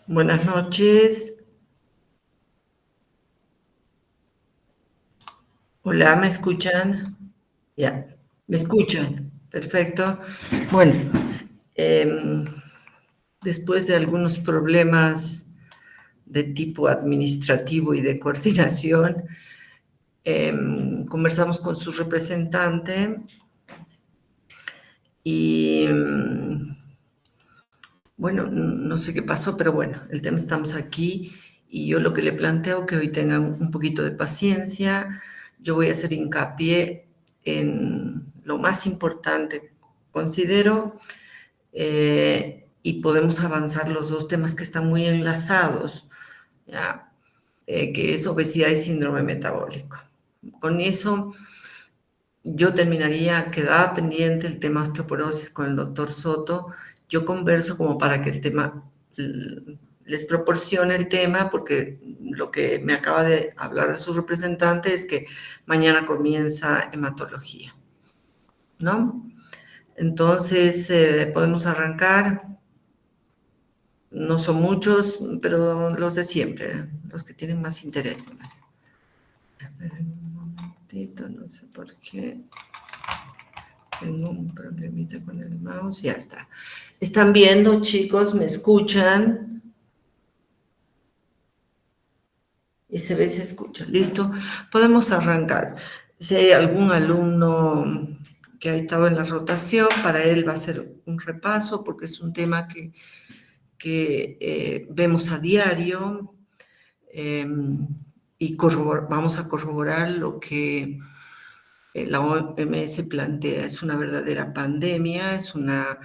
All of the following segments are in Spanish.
Buenas noches. Hola, ¿me escuchan? Ya, ¿me escuchan? Perfecto. Bueno, em, después de algunos problemas de tipo administrativo y de coordinación, conversamos con su representante y, bueno, no sé qué pasó, pero bueno, el tema estamos aquí y yo lo que le planteo que hoy tengan un poquito de paciencia. Yo voy a hacer hincapié en lo más importante, considero, y podemos avanzar los dos temas que están muy enlazados, ¿ya? Que es obesidad y síndrome metabólico. Con eso yo terminaría, quedaba pendiente el tema osteoporosis con el doctor Soto. Yo converso como para que el tema les proporcione el tema, porque lo que me acaba de hablar de su representante es que mañana comienza hematología, ¿no? Entonces, podemos arrancar. No son muchos, pero los de siempre, los que tienen más interés. Esperen un momentito, no sé por qué. Tengo un problemita con el mouse, ya está. ¿Están viendo, chicos? ¿Me escuchan? Y se ve, se escucha. ¿Listo? Podemos arrancar. Si hay algún alumno que ha estado en la rotación, para él va a ser un repaso, porque es un tema que vemos a diario, y vamos a corroborar lo que la OMS plantea. Es una verdadera pandemia, es una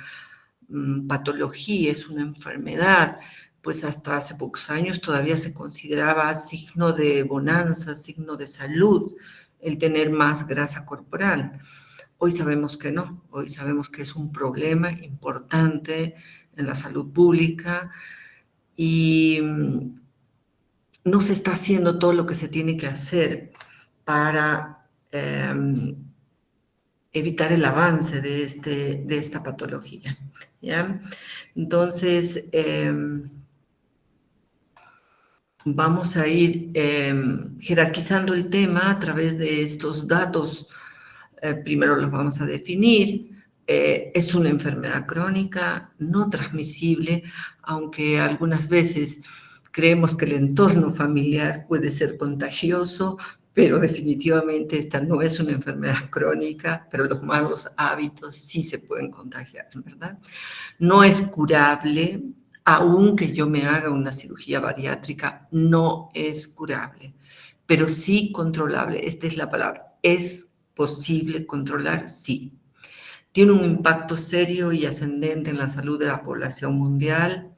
patología, es una enfermedad. Pues hasta hace pocos años todavía se consideraba signo de bonanza, signo de salud, el tener más grasa corporal. Hoy sabemos que no, hoy sabemos que es un problema importante en la salud pública y no se está haciendo todo lo que se tiene que hacer para evitar el avance de esta patología, ¿ya? Entonces, vamos a ir jerarquizando el tema a través de estos datos. Primero los vamos a definir. Es una enfermedad crónica no transmisible, aunque algunas veces creemos que el entorno familiar puede ser contagioso, pero definitivamente esta no es una enfermedad crónica, pero los malos hábitos sí se pueden contagiar, ¿verdad? No es curable, aunque yo me haga una cirugía bariátrica, no es curable, pero sí controlable. Esta es la palabra. ¿Es posible controlar? Sí. Tiene un impacto serio y ascendente en la salud de la población mundial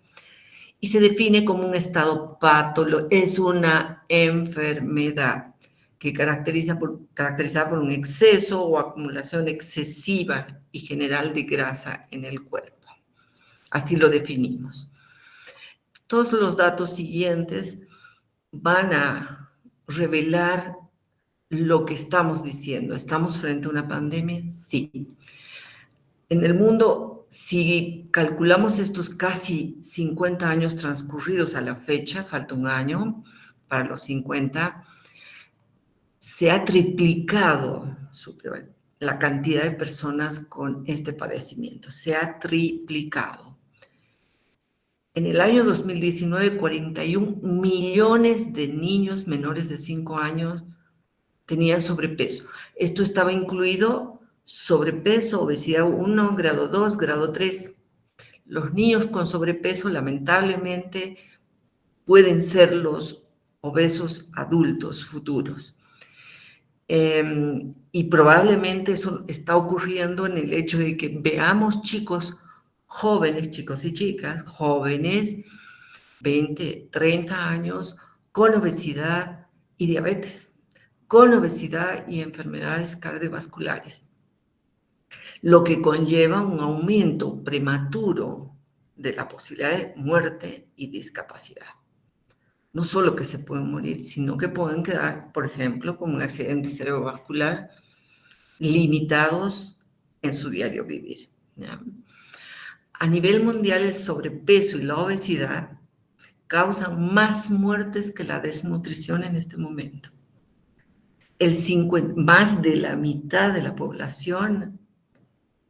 y se define como un estado patológico. Es una enfermedad que caracterizada por un exceso o acumulación excesiva y general de grasa en el cuerpo. Así lo definimos. Todos los datos siguientes van a revelar lo que estamos diciendo. ¿Estamos frente a una pandemia? Sí. En el mundo, si calculamos estos casi 50 años transcurridos a la fecha, falta un año para los 50, se ha triplicado la cantidad de personas con este padecimiento. Se ha triplicado. En el año 2019, 41 millones de niños menores de 5 años tenían sobrepeso. Esto estaba incluido sobrepeso, obesidad 1, grado 2, grado 3. Los niños con sobrepeso, lamentablemente, pueden ser los obesos adultos futuros. Y probablemente eso está ocurriendo en el hecho de que veamos chicos jóvenes, chicos y chicas, jóvenes, 20, 30 años, con obesidad y diabetes, con obesidad y enfermedades cardiovasculares, lo que conlleva un aumento prematuro de la posibilidad de muerte y discapacidad. No solo que se pueden morir, sino que pueden quedar, por ejemplo, con un accidente cerebrovascular, limitados en su diario vivir, ¿ya? A nivel mundial, el sobrepeso y la obesidad causan más muertes que la desnutrición en este momento. Más de la mitad de la población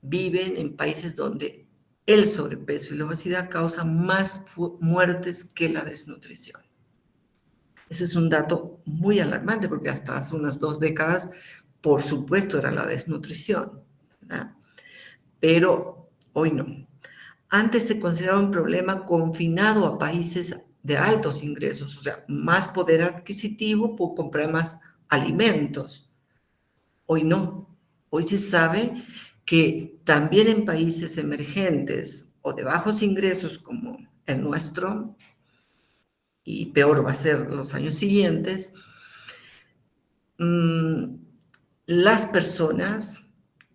viven en países donde el sobrepeso y la obesidad causan más muertes que la desnutrición. Eso es un dato muy alarmante porque hasta hace unas 2 décadas, por supuesto, era la desnutrición, ¿verdad? Pero hoy no. Antes se consideraba un problema confinado a países de altos ingresos, o sea, más poder adquisitivo por comprar más alimentos. Hoy no. Hoy se sabe que también en países emergentes o de bajos ingresos como el nuestro, y peor va a ser los años siguientes, las personas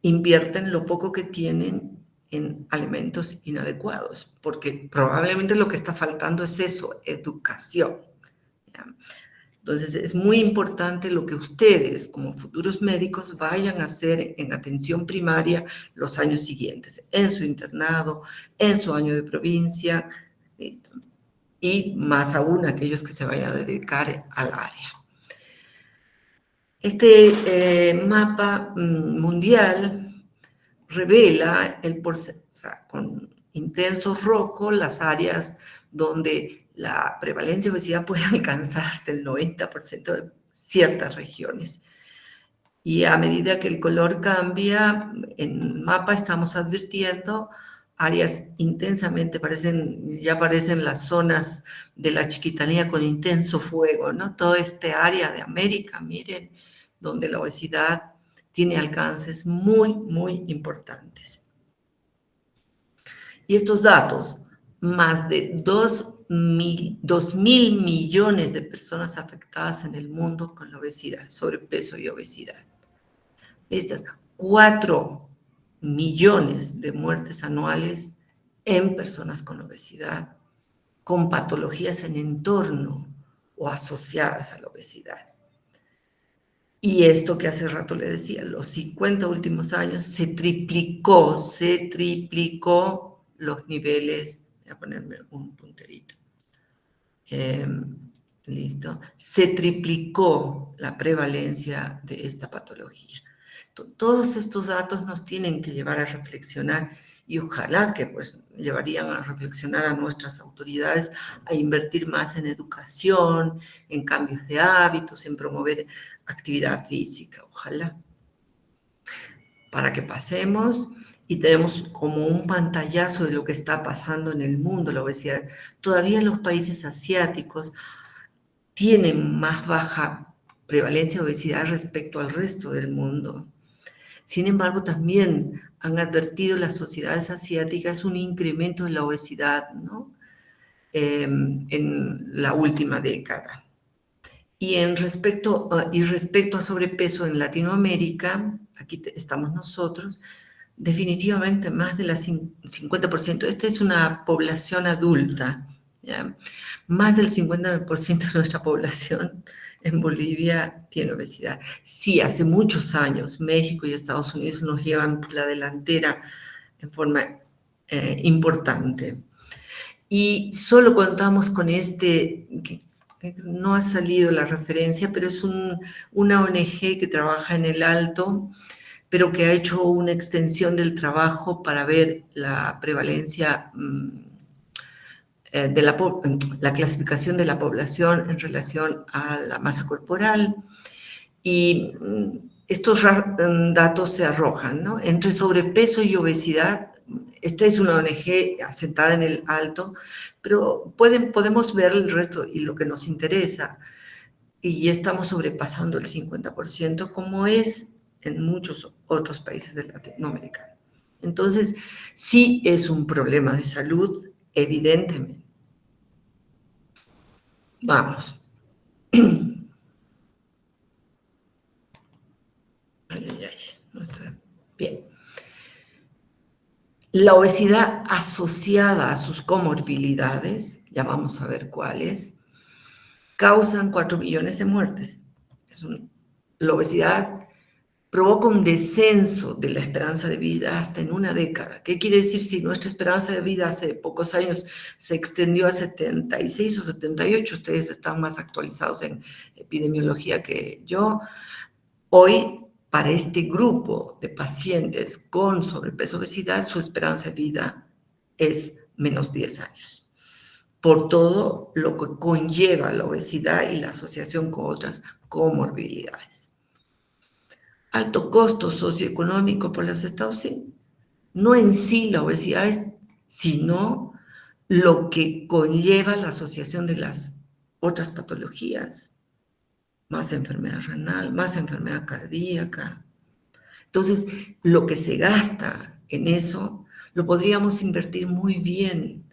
invierten lo poco que tienen en alimentos inadecuados, porque probablemente lo que está faltando es eso, educación. ¿Ya? Entonces, es muy importante lo que ustedes, como futuros médicos, vayan a hacer en atención primaria los años siguientes, en su internado, en su año de provincia, ¿listo? Y más aún aquellos que se vayan a dedicar al área. Este mapa mundial revela o sea, con intenso rojo las áreas donde la prevalencia de obesidad puede alcanzar hasta el 90% de ciertas regiones. Y a medida que el color cambia, en el mapa estamos advirtiendo áreas intensamente, ya parecen las zonas de la Chiquitanía con intenso fuego, ¿no? Toda esta área de América, miren, donde la obesidad tiene alcances muy, muy importantes. Y estos datos, más de 2.000 millones de personas afectadas en el mundo con la obesidad, sobrepeso y obesidad. Estas 4 millones de muertes anuales en personas con obesidad, con patologías en entorno o asociadas a la obesidad. Y esto que hace rato le decía, los 50 últimos años se triplicó los niveles, voy a ponerme un punterito, listo, se triplicó la prevalencia de esta patología. Todos estos datos nos tienen que llevar a reflexionar y ojalá que pues llevarían a reflexionar a nuestras autoridades a invertir más en educación, en cambios de hábitos, en promover actividad física, ojalá, para que pasemos y tenemos como un pantallazo de lo que está pasando en el mundo, la obesidad. Todavía los países asiáticos tienen más baja prevalencia de obesidad respecto al resto del mundo. Sin embargo, también han advertido las sociedades asiáticas un incremento de la obesidad, ¿no? En la última década. Y respecto a sobrepeso en Latinoamérica, aquí estamos nosotros, definitivamente más del 50%. Esta es una población adulta, ¿ya? Más del 50% de nuestra población en Bolivia tiene obesidad. Sí, hace muchos años México y Estados Unidos nos llevan la delantera en forma importante. Y solo contamos con que no ha salido la referencia, pero es una ONG que trabaja en el Alto, pero que ha hecho una extensión del trabajo para ver la prevalencia de la clasificación de la población en relación a la masa corporal. Y estos datos se arrojan, ¿no? Entre sobrepeso y obesidad, esta es una ONG asentada en el Alto, pero podemos ver el resto y lo que nos interesa, y ya estamos sobrepasando el 50%, como es en muchos otros países de Latinoamérica. Entonces, sí es un problema de salud, evidentemente. Vamos. No está bien. La obesidad asociada a sus comorbilidades, ya vamos a ver cuáles, causan 4 millones de muertes. La obesidad provoca un descenso de la esperanza de vida hasta en una década. ¿Qué quiere decir? Si nuestra esperanza de vida hace pocos años se extendió a 76 o 78, ustedes están más actualizados en epidemiología que yo, hoy, para este grupo de pacientes con sobrepeso obesidad, su esperanza de vida es menos 10 años, por todo lo que conlleva la obesidad y la asociación con otras comorbilidades. Alto costo socioeconómico por los estados, sí. No en sí la obesidad, sino lo que conlleva la asociación de las otras patologías, más enfermedad renal, más enfermedad cardíaca. Entonces, lo que se gasta en eso, lo podríamos invertir muy bien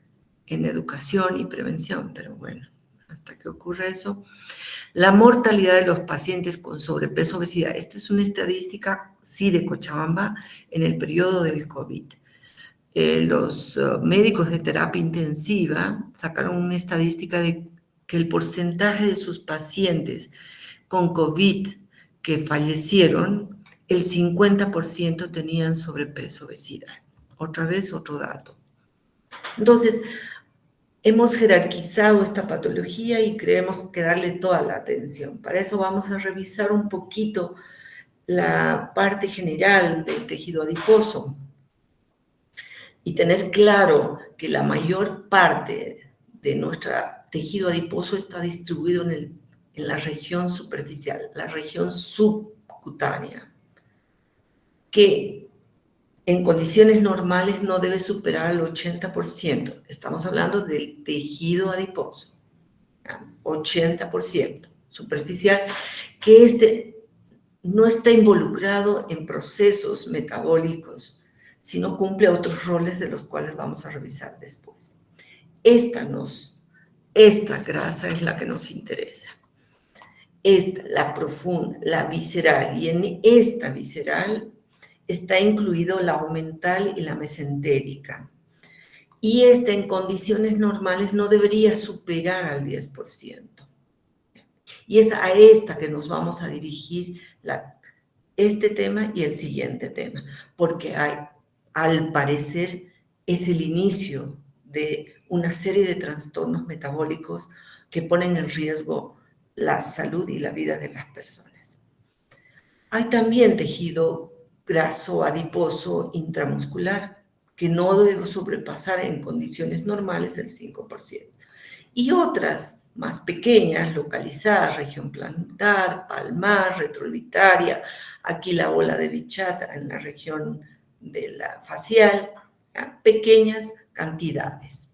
en educación y prevención, pero bueno, hasta que ocurra eso. La mortalidad de los pacientes con sobrepeso, obesidad. Esta es una estadística, sí, de Cochabamba en el periodo del COVID. Los médicos de terapia intensiva sacaron una estadística de que el porcentaje de sus pacientes con COVID que fallecieron, el 50% tenían sobrepeso, obesidad. Otra vez, otro dato. Entonces, hemos jerarquizado esta patología y creemos que darle toda la atención. Para eso vamos a revisar un poquito la parte general del tejido adiposo y tener claro que la mayor parte de nuestro tejido adiposo está distribuido en la región superficial, la región subcutánea, que en condiciones normales no debe superar el 80%. Estamos hablando del tejido adiposo, 80% superficial, que no está involucrado en procesos metabólicos, sino cumple otros roles de los cuales vamos a revisar después. Esta grasa es la que nos interesa. La profunda, la visceral, y en esta visceral está incluido la aumental y la mesentérica. Y esta en condiciones normales no debería superar al 10%. Y es a esta que nos vamos a dirigir este tema y el siguiente tema, porque al parecer es el inicio de una serie de trastornos metabólicos que ponen en riesgo la salud y la vida de las personas. Hay también tejido graso adiposo intramuscular, que no debe sobrepasar en condiciones normales el 5%. Y otras más pequeñas, localizadas, región plantar, palmar, retroorbitaria, aquí la bola de Bichat en la región de la facial, ¿ya? Pequeñas cantidades.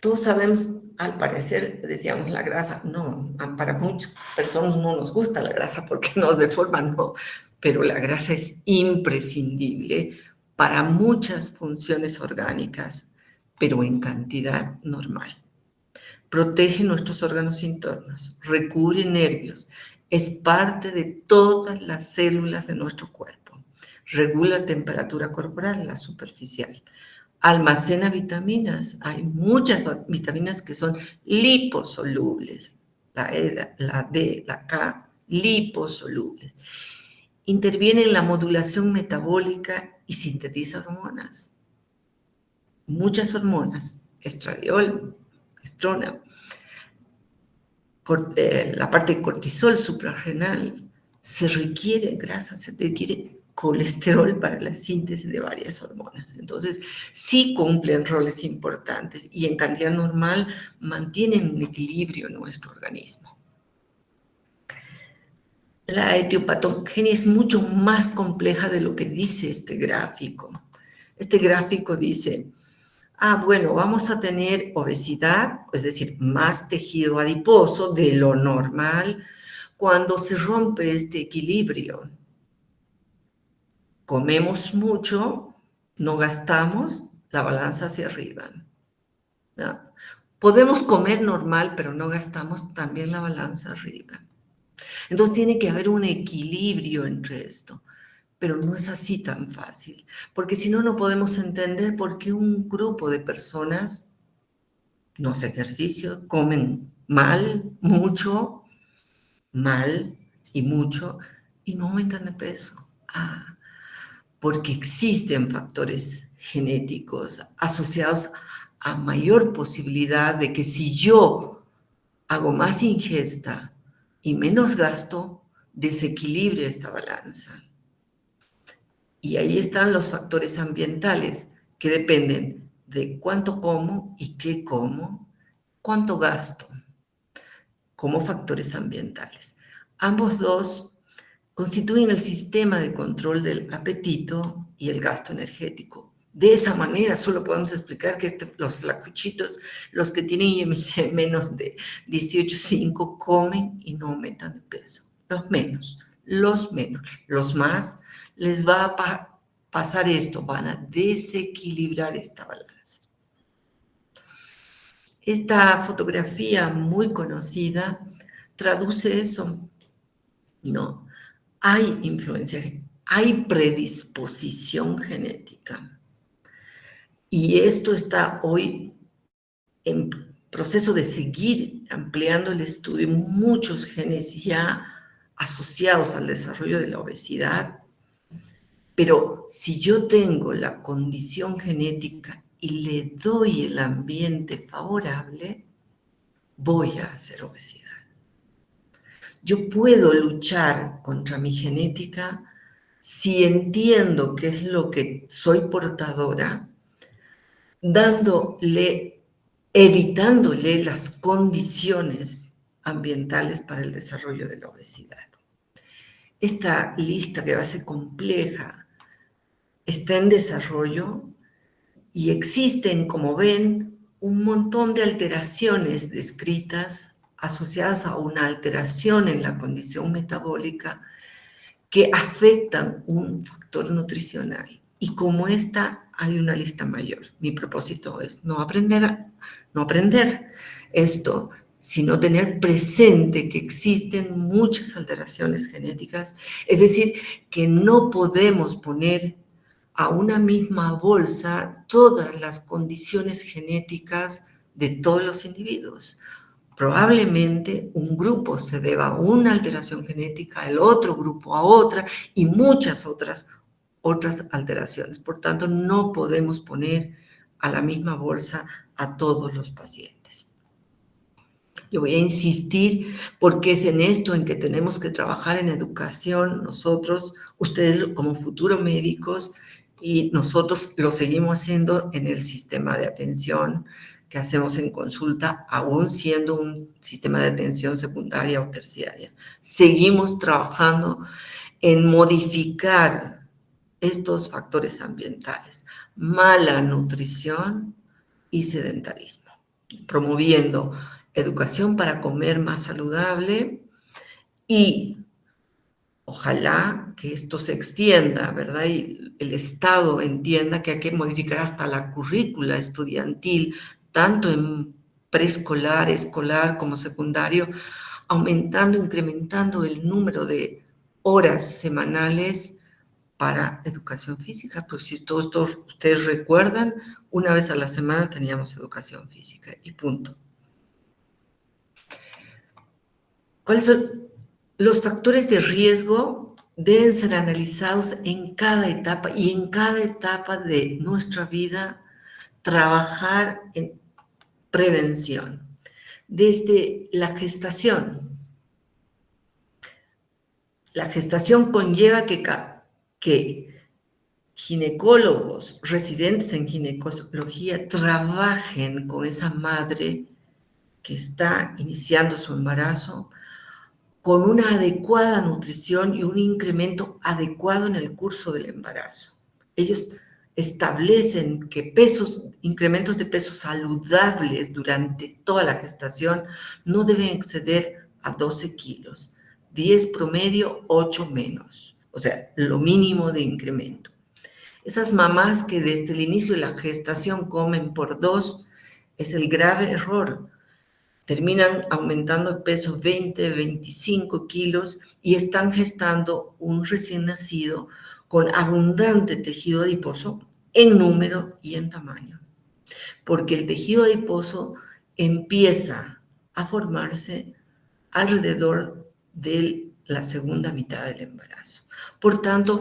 Todos sabemos, al parecer, decíamos la grasa, no, para muchas personas no nos gusta la grasa porque nos deforma, no, pero la grasa es imprescindible para muchas funciones orgánicas, pero en cantidad normal. Protege nuestros órganos internos, recubre nervios, es parte de todas las células de nuestro cuerpo, regula temperatura corporal, la superficial, almacena vitaminas, hay muchas vitaminas que son liposolubles, la E, la D, la K, liposolubles. Interviene en la modulación metabólica y sintetiza hormonas, muchas hormonas, estradiol, estrona, la parte de cortisol suprarrenal, se requiere grasa, se requiere colesterol para la síntesis de varias hormonas. Entonces, sí cumplen roles importantes y en cantidad normal mantienen un equilibrio en nuestro organismo. La etiopatogenia es mucho más compleja de lo que dice este gráfico. Este gráfico dice, bueno, vamos a tener obesidad, es decir, más tejido adiposo de lo normal, cuando se rompe este equilibrio. Comemos mucho, no gastamos, la balanza hacia arriba, ¿no? Podemos comer normal, pero no gastamos, también la balanza arriba. Entonces tiene que haber un equilibrio entre esto, pero no es así tan fácil, porque si no, no podemos entender por qué un grupo de personas no hace ejercicio, comen mal, mucho, mal y mucho, y no aumentan de peso. Porque existen factores genéticos asociados a mayor posibilidad de que si yo hago más ingesta y menos gasto, desequilibre esta balanza. Y ahí están los factores ambientales que dependen de cuánto como y qué como, cuánto gasto, como factores ambientales. Ambos dos constituyen el sistema de control del apetito y el gasto energético. De esa manera solo podemos explicar que los flacuchitos, los que tienen IMC menos de 18,5, comen y no aumentan de peso. Los menos. Los más les va a pasar esto, van a desequilibrar esta balanza. Esta fotografía muy conocida traduce eso, ¿no? Hay influencia, hay predisposición genética. Y esto está hoy en proceso de seguir ampliando el estudio. Muchos genes ya asociados al desarrollo de la obesidad. Pero si yo tengo la condición genética y le doy el ambiente favorable, voy a hacer obesidad. Yo puedo luchar contra mi genética si entiendo qué es lo que soy portadora, evitándole las condiciones ambientales para el desarrollo de la obesidad. Esta lista, que va a ser compleja, está en desarrollo y existen, como ven, un montón de alteraciones descritas asociadas a una alteración en la condición metabólica que afectan un factor nutricional. Y como esta, hay una lista mayor. Mi propósito es no aprender esto, sino tener presente que existen muchas alteraciones genéticas, es decir, que no podemos poner a una misma bolsa todas las condiciones genéticas de todos los individuos. Probablemente un grupo se deba a una alteración genética, el otro grupo a otra y muchas otras alteraciones. Por tanto, no podemos poner a la misma bolsa a todos los pacientes. Yo voy a insistir porque es en esto en que tenemos que trabajar en educación nosotros, ustedes como futuros médicos, y nosotros lo seguimos haciendo en el sistema de atención que hacemos en consulta, aún siendo un sistema de atención secundaria o terciaria. Seguimos trabajando en modificar estos factores ambientales, mala nutrición y sedentarismo, promoviendo educación para comer más saludable y ojalá que esto se extienda, ¿verdad? Y el Estado entienda que hay que modificar hasta la currícula estudiantil, tanto en preescolar, escolar como secundario, aumentando, incrementando el número de horas semanales para educación física. Pues si todos ustedes recuerdan, una vez a la semana teníamos educación física y punto. ¿Cuáles son los factores de riesgo? Deben ser analizados en cada etapa y en cada etapa de nuestra vida trabajar en prevención. Desde la gestación. La gestación conlleva que ginecólogos residentes en ginecología trabajen con esa madre que está iniciando su embarazo con una adecuada nutrición y un incremento adecuado en el curso del embarazo. Ellos establecen que incrementos de peso saludables durante toda la gestación no deben exceder a 12 kilos, 10 promedio, 8 menos, o sea, lo mínimo de incremento. Esas mamás que desde el inicio de la gestación comen por 2 es el grave error. Terminan aumentando el peso 20, 25 kilos y están gestando un recién nacido con abundante tejido adiposo en número y en tamaño. Porque el tejido adiposo empieza a formarse alrededor del la segunda mitad del embarazo. Por tanto,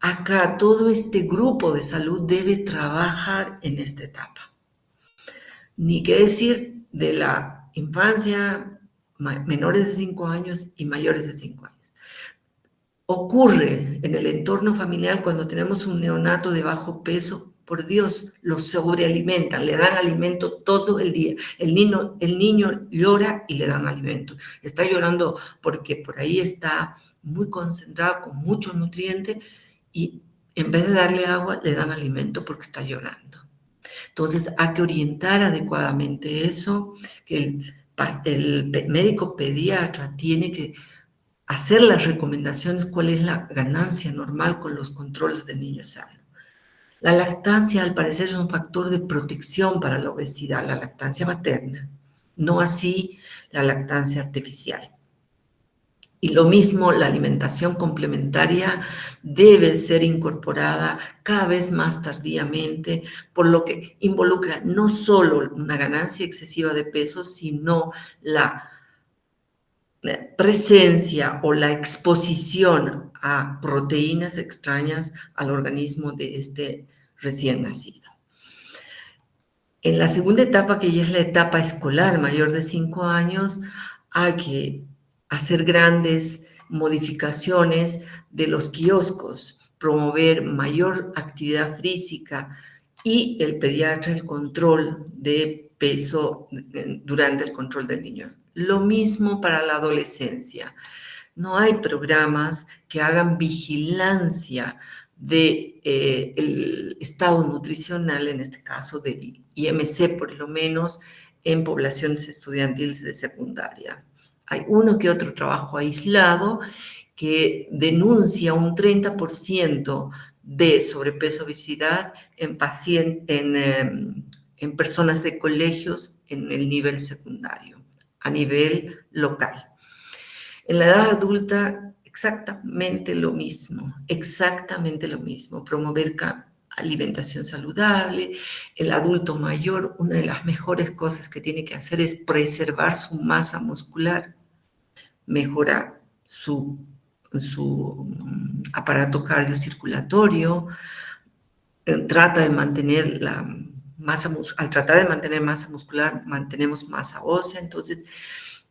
acá todo este grupo de salud debe trabajar en esta etapa. Ni qué decir de la infancia, menores de 5 años y mayores de 5 años. Ocurre en el entorno familiar cuando tenemos un neonato de bajo peso, por Dios, lo sobrealimentan, le dan alimento todo el día. El niño llora y le dan alimento. Está llorando porque por ahí está muy concentrado con mucho nutriente y en vez de darle agua, le dan alimento porque está llorando. Entonces, hay que orientar adecuadamente eso, que el médico pediatra tiene que hacer las recomendaciones, cuál es la ganancia normal con los controles de niño sano. La lactancia, al parecer, es un factor de protección para la obesidad, la lactancia materna, no así la lactancia artificial. Y lo mismo, la alimentación complementaria debe ser incorporada cada vez más tardíamente, por lo que involucra no solo una ganancia excesiva de peso, sino la presencia o la exposición a proteínas extrañas al organismo de este recién nacido. En la segunda etapa, que ya es la etapa escolar mayor de 5 años, hay que hacer grandes modificaciones de los kioscos, promover mayor actividad física y el pediatra el control de peso durante el control del niño. Lo mismo para la adolescencia. No hay programas que hagan vigilancia del estado nutricional, en este caso del IMC, por lo menos en poblaciones estudiantiles de secundaria. Hay uno que otro trabajo aislado que denuncia un 30% de sobrepeso obesidad en personas de colegios en el nivel secundario, a nivel local. En la edad adulta, exactamente lo mismo, promover alimentación saludable. El adulto mayor, una de las mejores cosas que tiene que hacer es preservar su masa muscular, mejorar su aparato cardiocirculatorio, trata de mantener la masa, al tratar de mantener masa muscular, mantenemos masa ósea, entonces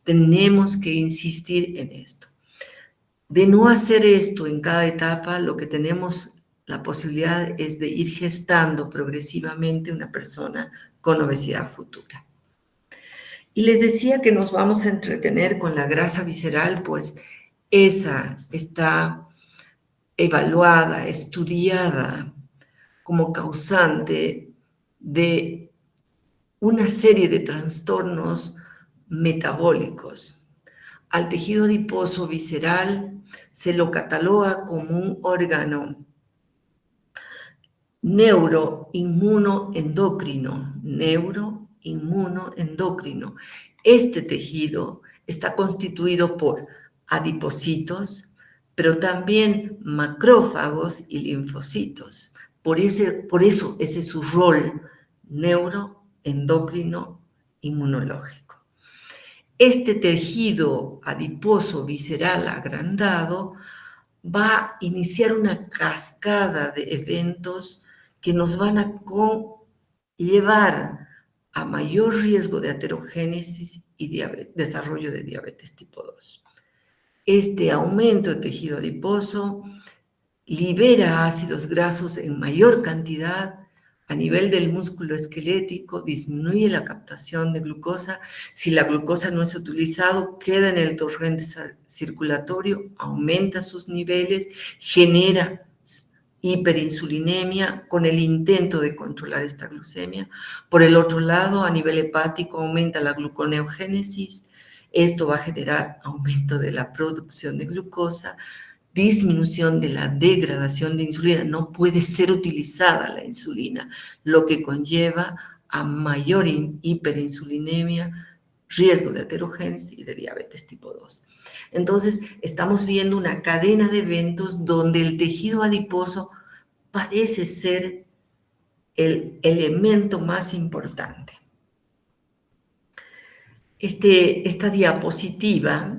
tenemos que insistir en esto. De no hacer esto en cada etapa, lo que tenemos la posibilidad es de ir gestando progresivamente una persona con obesidad futura. Y les decía que nos vamos a entretener con la grasa visceral, pues esa está evaluada, estudiada como causante de una serie de trastornos metabólicos. Al tejido adiposo visceral se lo cataloga como un órgano neuroinmunoendocrino. Este tejido está constituido por adipocitos, pero también macrófagos y linfocitos. Por eso ese es su rol neuroendocrino inmunológico. Este tejido adiposo visceral agrandado va a iniciar una cascada de eventos que nos van a llevar a mayor riesgo de aterogénesis y desarrollo de diabetes tipo 2. Este aumento de tejido adiposo libera ácidos grasos en mayor cantidad a nivel del músculo esquelético, disminuye la captación de glucosa. Si la glucosa no es utilizado, queda en el torrente circulatorio, aumenta sus niveles, genera hiperinsulinemia con el intento de controlar esta glucemia. Por el otro lado, a nivel hepático, aumenta la gluconeogénesis. Esto va a generar aumento de la producción de glucosa, disminución de la degradación de insulina. No puede ser utilizada la insulina, lo que conlleva a mayor hiperinsulinemia, riesgo de aterogénesis y de diabetes tipo 2. Entonces, estamos viendo una cadena de eventos donde el tejido adiposo parece ser el elemento más importante. Esta diapositiva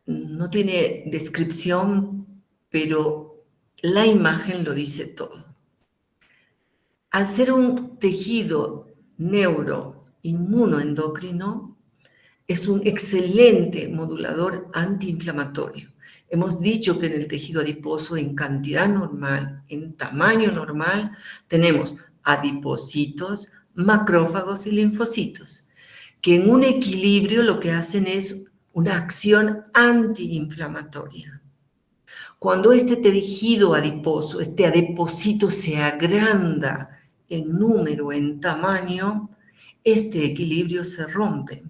No tiene descripción, pero la imagen lo dice todo. Al ser un tejido neuroinmunoendocrino, es un excelente modulador antiinflamatorio. Hemos dicho que en el tejido adiposo, en cantidad normal, en tamaño normal, tenemos adipocitos, macrófagos y linfocitos, que en un equilibrio lo que hacen es una acción antiinflamatoria. Cuando este tejido adiposo, este adipocito se agranda en número, en tamaño, este equilibrio se rompe.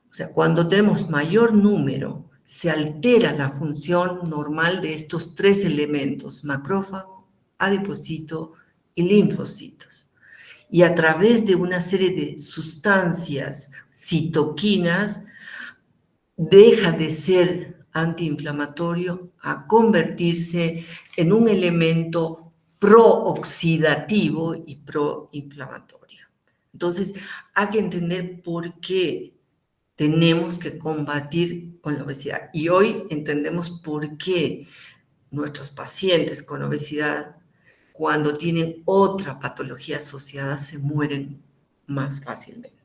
O sea, cuando tenemos mayor número, se altera la función normal de estos tres elementos, macrófago, adipocito y linfocitos. Y a través de una serie de sustancias citoquinas, deja de ser antiinflamatorio a convertirse en un elemento prooxidativo y proinflamatorio. Entonces, hay que entender por qué tenemos que combatir con la obesidad. Y hoy entendemos por qué nuestros pacientes con obesidad, cuando tienen otra patología asociada, se mueren más fácilmente.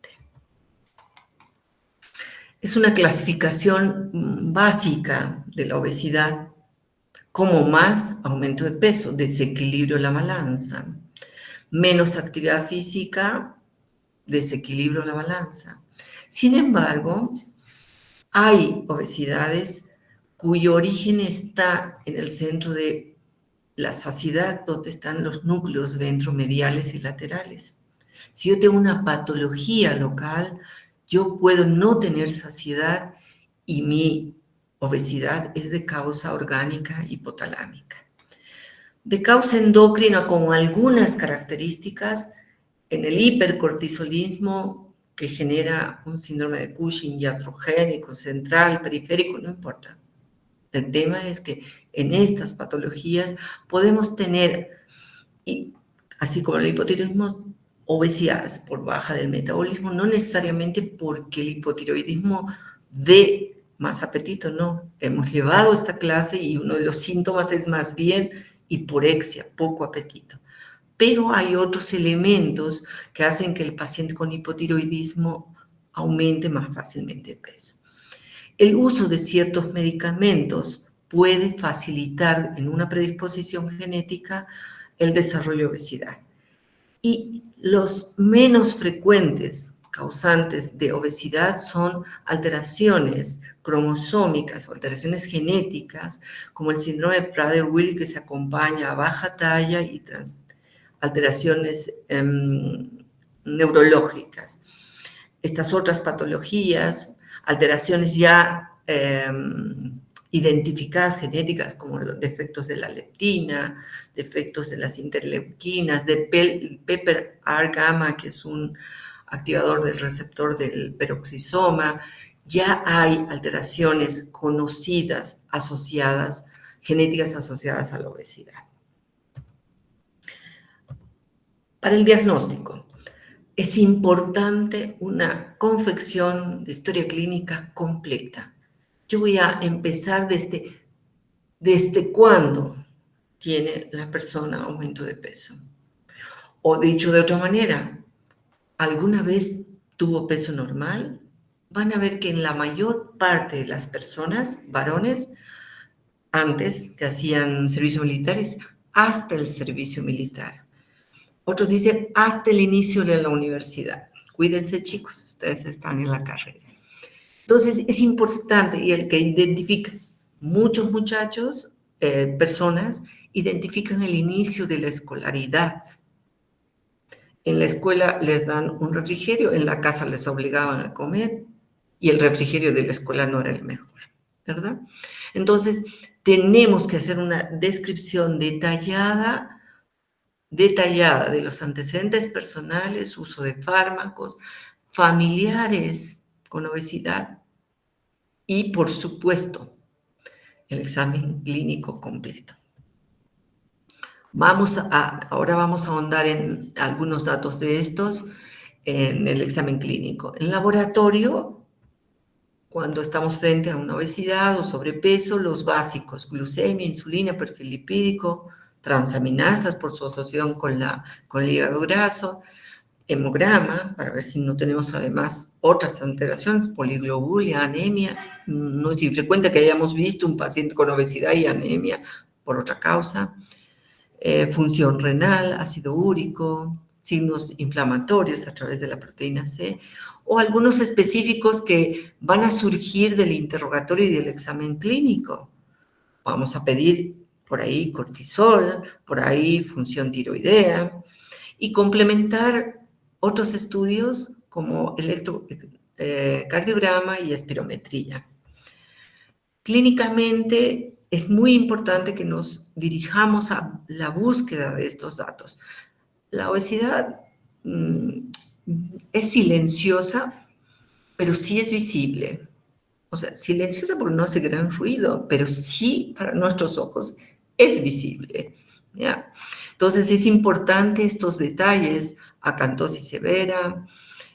Es una clasificación básica de la obesidad, como más aumento de peso, desequilibrio de la balanza, menos actividad física, desequilibrio de la balanza. Sin embargo, hay obesidades cuyo origen está en el centro de la saciedad, donde están los núcleos ventromediales y laterales. Si yo tengo una patología local, yo puedo no tener saciedad y mi obesidad es de causa orgánica hipotalámica. De causa endocrina con algunas características, en el hipercortisolismo que genera un síndrome de Cushing iatrogénico, central, periférico, no importa. El tema es que en estas patologías podemos tener, así como el hipotiroidismo, obesidades por baja del metabolismo, no necesariamente porque el hipotiroidismo dé más apetito, no. Hemos llevado esta clase y uno de los síntomas es más bien hiporexia, poco apetito. Pero hay otros elementos que hacen que el paciente con hipotiroidismo aumente más fácilmente de peso. El uso de ciertos medicamentos puede facilitar en una predisposición genética el desarrollo de obesidad. Y los menos frecuentes causantes de obesidad son alteraciones cromosómicas o alteraciones genéticas, como el síndrome de Prader-Willi, que se acompaña a baja talla y alteraciones neurológicas. Estas otras patologías, alteraciones ya identificadas genéticas como los defectos de la leptina, defectos de las interleuquinas, de PPAR gamma, que es un activador del receptor del peroxisoma, ya hay alteraciones conocidas asociadas, genéticas asociadas a la obesidad. Para el diagnóstico, es importante una confección de historia clínica completa. Yo voy a empezar desde cuándo tiene la persona aumento de peso. O dicho de otra manera, ¿alguna vez tuvo peso normal? Van a ver que en la mayor parte de las personas, varones, antes que hacían servicio militar, hasta el servicio militar. Otros dicen hasta el inicio de la universidad. Cuídense, chicos, ustedes están en la carrera. Entonces, es importante, y el que identifica, muchos muchachos, personas, identifican el inicio de la escolaridad. En la escuela les dan un refrigerio, en la casa les obligaban a comer, y el refrigerio de la escuela no era el mejor, ¿verdad? Entonces, tenemos que hacer una descripción detallada de los antecedentes personales, uso de fármacos, familiares con obesidad y, por supuesto, el examen clínico completo. Ahora vamos a ahondar en algunos datos de estos en el examen clínico. En laboratorio, cuando estamos frente a una obesidad o sobrepeso, los básicos, glucemia, insulina, perfil lipídico, transaminasas por su asociación con el hígado graso, hemograma, para ver si no tenemos además otras alteraciones, poliglobulia, anemia. No es infrecuente que hayamos visto un paciente con obesidad y anemia por otra causa. Función renal, ácido úrico, signos inflamatorios a través de la proteína C, o algunos específicos que van a surgir del interrogatorio y del examen clínico. Vamos a pedir por ahí cortisol, por ahí función tiroidea, y complementar otros estudios como electrocardiograma y espirometría. Clínicamente es muy importante que nos dirijamos a la búsqueda de estos datos. La obesidad es silenciosa, pero sí es visible. O sea, silenciosa porque no hace gran ruido, pero sí para nuestros ojos es visible, ¿ya? Entonces es importante estos detalles, acantosis severa,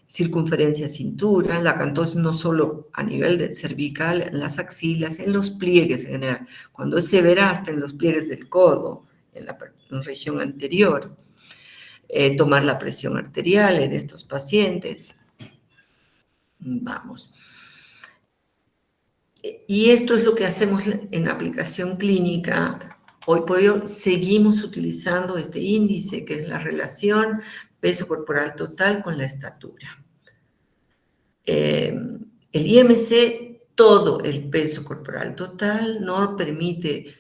circunferencia cintura, la acantosis no solo a nivel del cervical, en las axilas, en los pliegues en general. Cuando es severa, hasta en los pliegues del codo, en la región anterior. Tomar la presión arterial en estos pacientes. Vamos. Y esto es lo que hacemos en aplicación clínica. Hoy por hoy seguimos utilizando este índice, que es la relación peso corporal total con la estatura. El IMC, todo el peso corporal total, no permite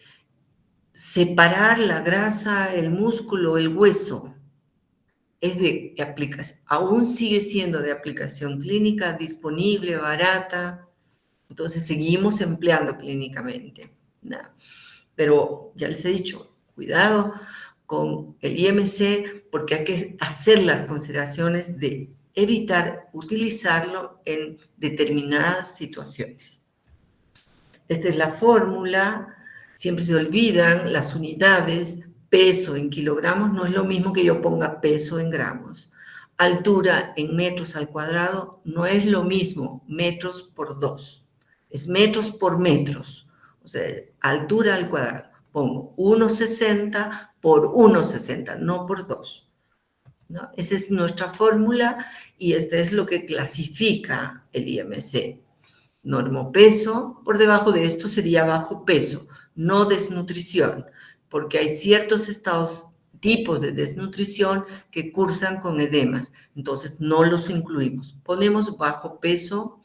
separar la grasa, el músculo, el hueso. Es de aplicación, aún sigue siendo de aplicación clínica, disponible, barata. Entonces seguimos empleando clínicamente. Pero ya les he dicho, cuidado con el IMC porque hay que hacer las consideraciones de evitar utilizarlo en determinadas situaciones. Esta es la fórmula, siempre se olvidan las unidades, peso en kilogramos no es lo mismo que yo ponga peso en gramos. Altura en metros al cuadrado no es lo mismo, metros por 2, es metros por metros, o sea, altura al cuadrado. Pongo 1,60 por 1,60, no por 2. ¿No? Esa es nuestra fórmula y este es lo que clasifica el IMC. Normopeso, por debajo de esto sería bajo peso, no desnutrición, porque hay ciertos tipos de desnutrición que cursan con edemas, entonces no los incluimos. Ponemos bajo peso,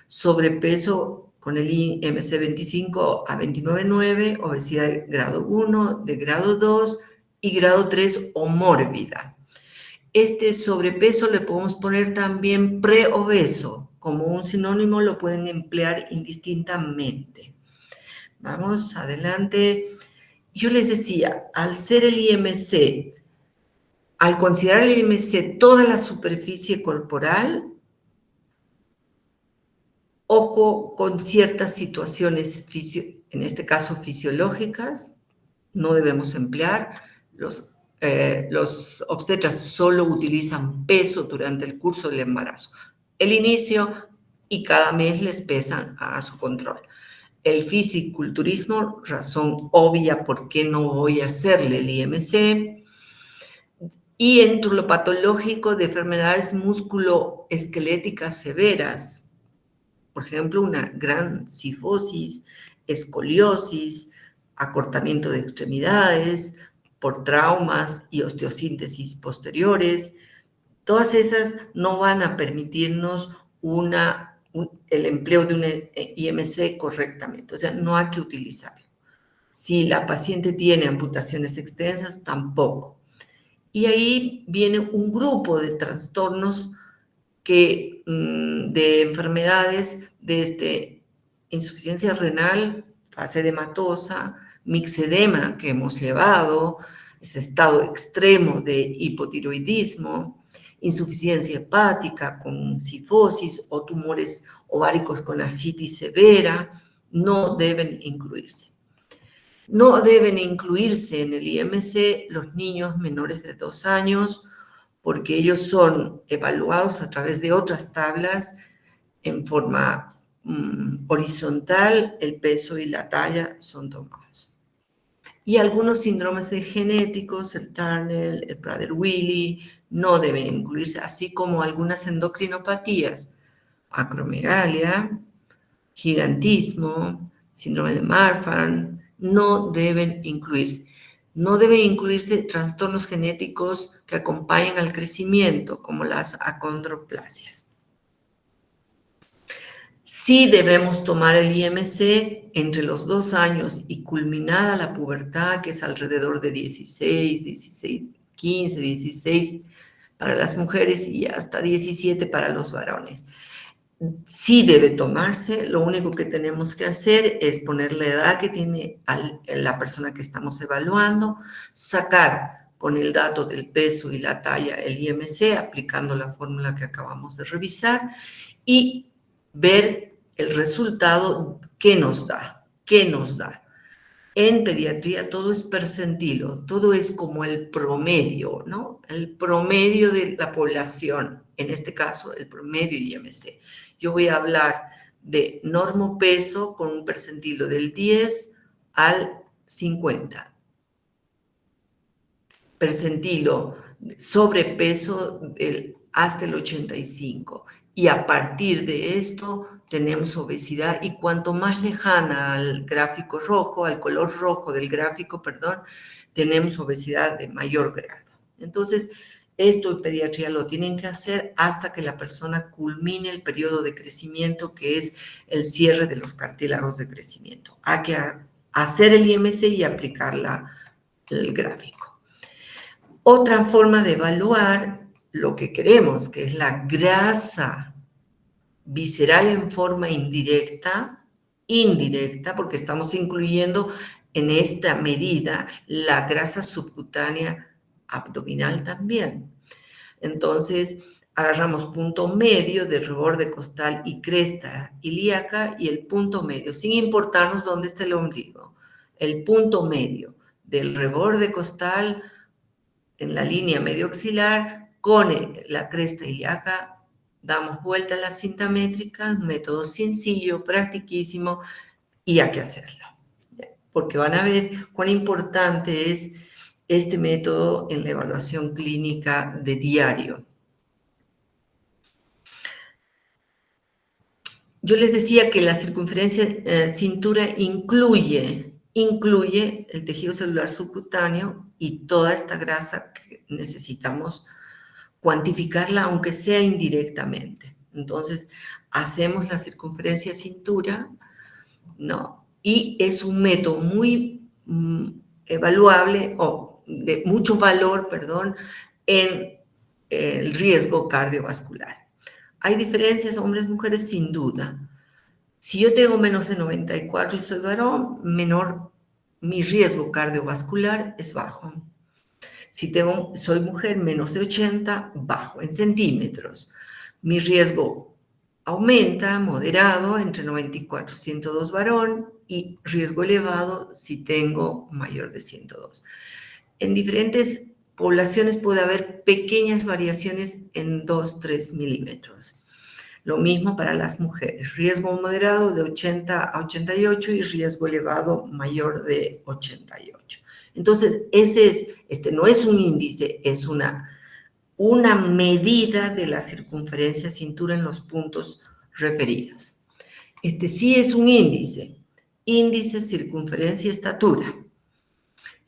sobrepeso con el IMC 25 a 29,9, obesidad de grado 1, de grado 2 y grado 3 o mórbida. Este sobrepeso le podemos poner también preobeso, como un sinónimo lo pueden emplear indistintamente. Vamos adelante. Yo les decía, al ser el IMC, al considerar el IMC toda la superficie corporal, ojo con ciertas situaciones, en este caso fisiológicas, no debemos emplear. Los obstetras solo utilizan peso durante el curso del embarazo. El inicio y cada mes les pesan a su control. El fisiculturismo, razón obvia por qué no voy a hacerle el IMC. Y entre lo patológico de enfermedades musculoesqueléticas severas, por ejemplo, una gran cifosis, escoliosis, acortamiento de extremidades por traumas y osteosíntesis posteriores, todas esas no van a permitirnos el empleo de un IMC correctamente, o sea, no hay que utilizarlo. Si la paciente tiene amputaciones extensas, tampoco. Y ahí viene un grupo de trastornos de enfermedades desde insuficiencia renal, fase edematosa, mixedema que hemos llevado, ese estado extremo de hipotiroidismo, insuficiencia hepática con cifosis o tumores ováricos con ascitis severa, no deben incluirse. No deben incluirse en el IMC los niños menores de 2 años, porque ellos son evaluados a través de otras tablas en forma horizontal, el peso y la talla son tomados. Y algunos síndromes genéticos, el Turner, el Prader-Willi, no deben incluirse, así como algunas endocrinopatías, acromegalia, gigantismo, síndrome de Marfan, no deben incluirse. No deben incluirse trastornos genéticos que acompañan al crecimiento, como las acondroplasias. Sí debemos tomar el IMC entre los 2 años y culminada la pubertad, que es alrededor de 15, 16 para las mujeres y hasta 17 para los varones. Sí debe tomarse, lo único que tenemos que hacer es poner la edad que tiene la persona que estamos evaluando, sacar con el dato del peso y la talla el IMC, aplicando la fórmula que acabamos de revisar, y ver el resultado que nos da. En pediatría todo es percentilo, todo es como el promedio, ¿no? El promedio de la población, en este caso el promedio IMC. Yo voy a hablar de normopeso con un percentilo del 10 al 50. Percentilo sobrepeso hasta el 85. Y a partir de esto tenemos obesidad, y cuanto más lejana al gráfico rojo, al color rojo del gráfico, perdón, tenemos obesidad de mayor grado. Entonces, esto en pediatría lo tienen que hacer hasta que la persona culmine el periodo de crecimiento, que es el cierre de los cartílagos de crecimiento. Hay que hacer el IMC y aplicar el gráfico. Otra forma de evaluar lo que queremos, que es la grasa visceral en forma indirecta, porque estamos incluyendo en esta medida la grasa subcutánea abdominal también. Entonces, agarramos punto medio de reborde costal y cresta ilíaca y el punto medio, sin importarnos dónde está el ombligo, el punto medio del reborde costal en la línea medioaxilar con la cresta ilíaca, damos vuelta a la cinta métrica, un método sencillo, practiquísimo, y hay que hacerlo, porque van a ver cuán importante es este método en la evaluación clínica de diario. Yo les decía que la circunferencia cintura incluye el tejido celular subcutáneo y toda esta grasa que necesitamos cuantificarla, aunque sea indirectamente. Entonces, hacemos la circunferencia cintura, ¿no? Y es un método muy evaluable, o de mucho valor, perdón, en el riesgo cardiovascular. ¿Hay diferencias hombres, mujeres? Sin duda. Si yo tengo menos de 94 y soy varón, mi riesgo cardiovascular es bajo. Si soy mujer, menos de 80, bajo en centímetros. Mi riesgo aumenta, moderado, entre 94 y 102 varón, y riesgo elevado si tengo mayor de 102. En diferentes poblaciones puede haber pequeñas variaciones en 2-3 milímetros. Lo mismo para las mujeres. Riesgo moderado de 80 a 88 y riesgo elevado mayor de 88. Entonces, este no es un índice, es una medida de la circunferencia cintura en los puntos referidos. Este sí es un índice circunferencia estatura.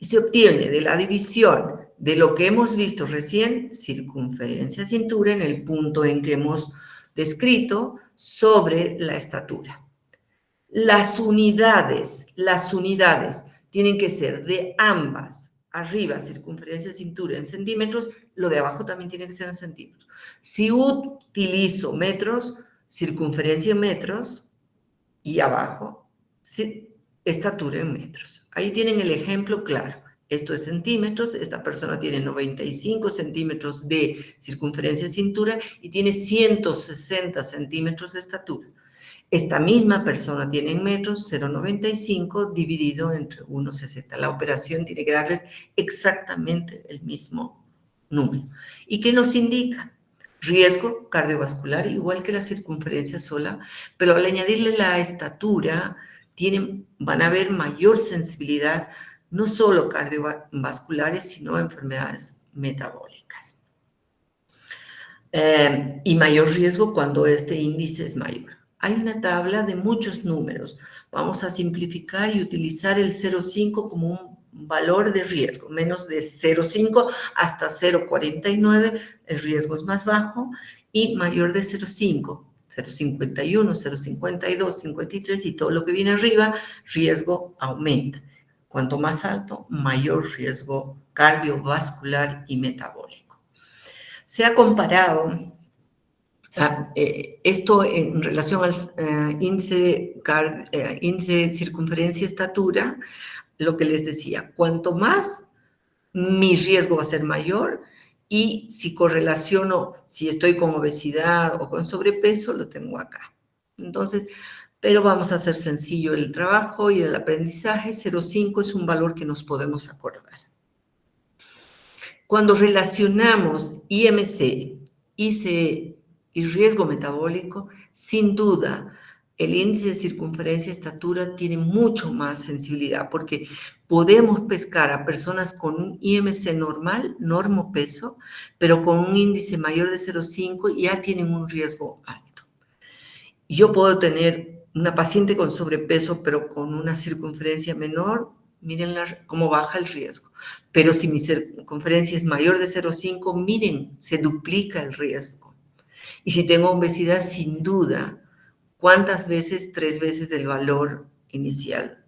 Y se obtiene de la división de lo que hemos visto recién, circunferencia cintura, en el punto en que hemos descrito, sobre la estatura. Las unidades tienen que ser de ambas. Arriba, circunferencia cintura en centímetros, lo de abajo también tiene que ser en centímetros. Si utilizo metros, circunferencia en metros, y abajo, estatura en metros. Ahí tienen el ejemplo claro. Esto es centímetros, esta persona tiene 95 centímetros de circunferencia de cintura y tiene 160 centímetros de estatura. Esta misma persona tiene en metros 0,95 dividido entre 1,60. La operación tiene que darles exactamente el mismo número. ¿Y qué nos indica? riesgo cardiovascular, igual que la circunferencia sola, pero al añadirle la estatura, van a haber mayor sensibilidad, no solo cardiovasculares, sino enfermedades metabólicas. Y mayor riesgo cuando este índice es mayor. Hay una tabla de muchos números. Vamos a simplificar y utilizar el 0,5 como un valor de riesgo. Menos de 0,5 hasta 0,49, el riesgo es más bajo, y mayor de 0,5, 0,51, 0,52, 53 y todo lo que viene arriba, riesgo aumenta. Cuanto más alto, mayor riesgo cardiovascular y metabólico. Se ha comparado esto en relación al índice circunferencia-estatura, lo que les decía, cuanto más, mi riesgo va a ser mayor, y si correlaciono, si estoy con obesidad o con sobrepeso, lo tengo acá. Entonces, pero vamos a hacer sencillo el trabajo y el aprendizaje. 0,5 es un valor que nos podemos acordar. Cuando relacionamos IMC, ICE y riesgo metabólico, sin duda, el índice de circunferencia-estatura tiene mucho más sensibilidad, porque podemos pescar a personas con un IMC normal, normopeso, pero con un índice mayor de 0,5 y ya tienen un riesgo alto. Yo puedo tener una paciente con sobrepeso, pero con una circunferencia menor, miren cómo baja el riesgo. Pero si mi circunferencia es mayor de 0,5, miren, se duplica el riesgo. Y si tengo obesidad, sin duda, ¿cuántas veces? 3 veces del valor inicial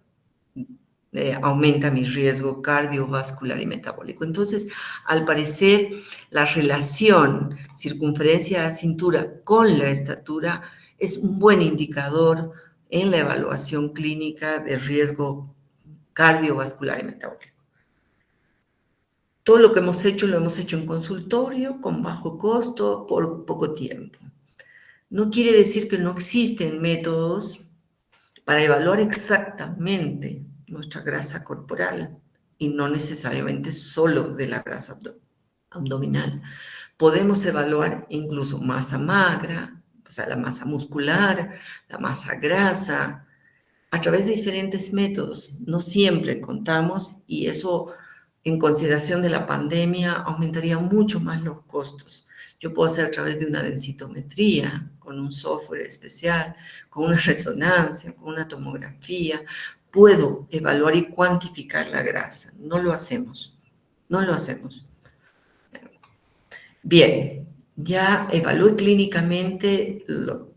aumenta mi riesgo cardiovascular y metabólico. Entonces, al parecer, la relación circunferencia a cintura con la estatura es un buen indicador en la evaluación clínica de riesgo cardiovascular y metabólico. Todo lo que hemos hecho, lo hemos hecho en consultorio, con bajo costo, por poco tiempo. No quiere decir que no existen métodos para evaluar exactamente nuestra grasa corporal, y no necesariamente solo de la grasa abdominal. Podemos evaluar incluso masa magra, o sea, la masa muscular, la masa grasa, a través de diferentes métodos. No siempre contamos, y eso, en consideración de la pandemia, aumentaría mucho más los costos. Yo puedo hacer a través de una densitometría, con un software especial, con una resonancia, con una tomografía. Puedo evaluar y cuantificar la grasa. No lo hacemos. No lo hacemos. Bien, ya evalué clínicamente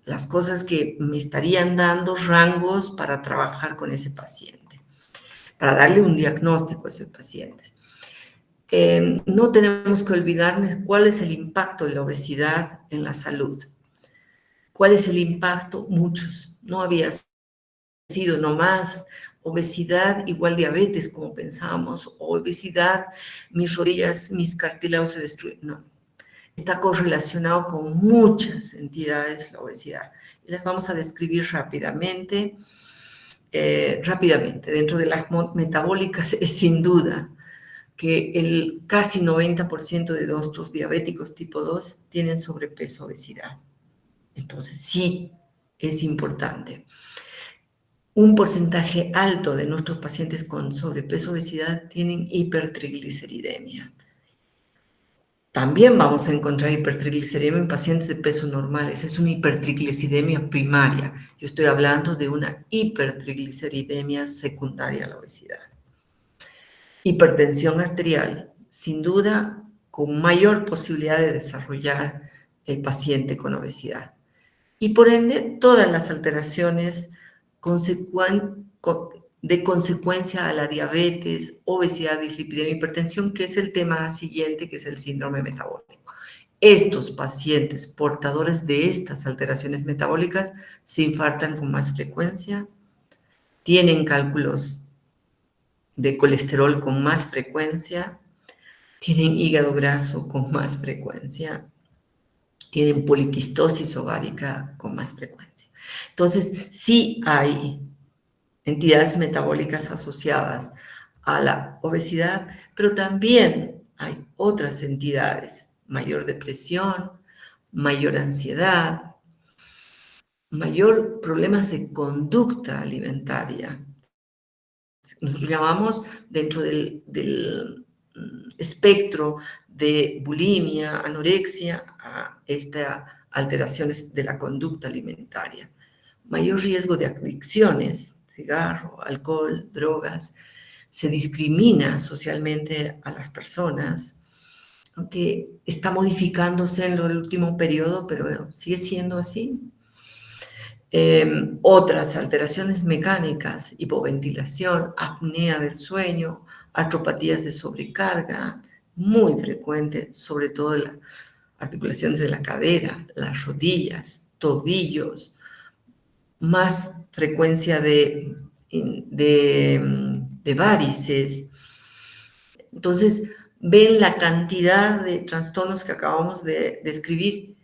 las cosas que me estarían dando rangos para trabajar con ese paciente, para darle un diagnóstico a ese paciente. No tenemos que olvidarnos cuál es el impacto de la obesidad en la salud. ¿Cuál es el impacto? Muchos. No había sido nomás obesidad igual diabetes, como pensábamos, o obesidad, mis rodillas, mis cartílagos se destruyen. No. Está correlacionado con muchas entidades la obesidad. Y las vamos a describir rápidamente. Dentro de las metabólicas es sin duda que el casi 90% de nuestros diabéticos tipo 2 tienen sobrepeso, obesidad. Entonces sí es importante. Un porcentaje alto de nuestros pacientes con sobrepeso, obesidad tienen hipertrigliceridemia. También vamos a encontrar hipertrigliceridemia en pacientes de peso normales. Es una hipertrigliceridemia primaria. Yo estoy hablando de una hipertrigliceridemia secundaria a la obesidad. Hipertensión arterial, sin duda, con mayor posibilidad de desarrollar el paciente con obesidad. Y por ende, todas las alteraciones de consecuencia a la diabetes, obesidad, dislipidemia, hipertensión, que es el tema siguiente, que es el síndrome metabólico. Estos pacientes portadores de estas alteraciones metabólicas se infartan con más frecuencia, tienen cálculos de colesterol con más frecuencia, tienen hígado graso con más frecuencia, tienen poliquistosis ovárica con más frecuencia. Entonces, sí hay entidades metabólicas asociadas a la obesidad, pero también hay otras entidades, mayor depresión, mayor ansiedad, mayor problemas de conducta alimentaria. Nosotros llamamos dentro del espectro de bulimia, anorexia, a estas alteraciones de la conducta alimentaria. Mayor riesgo de adicciones, cigarro, alcohol, drogas. Se discrimina socialmente a las personas, aunque está modificándose en el último periodo, pero sigue siendo así. Otras alteraciones mecánicas, hipoventilación, apnea del sueño, artropatías de sobrecarga, muy frecuente, sobre todo las articulaciones de la cadera, las rodillas, tobillos, más frecuencia de varices. Entonces, ven la cantidad de trastornos que acabamos de describir.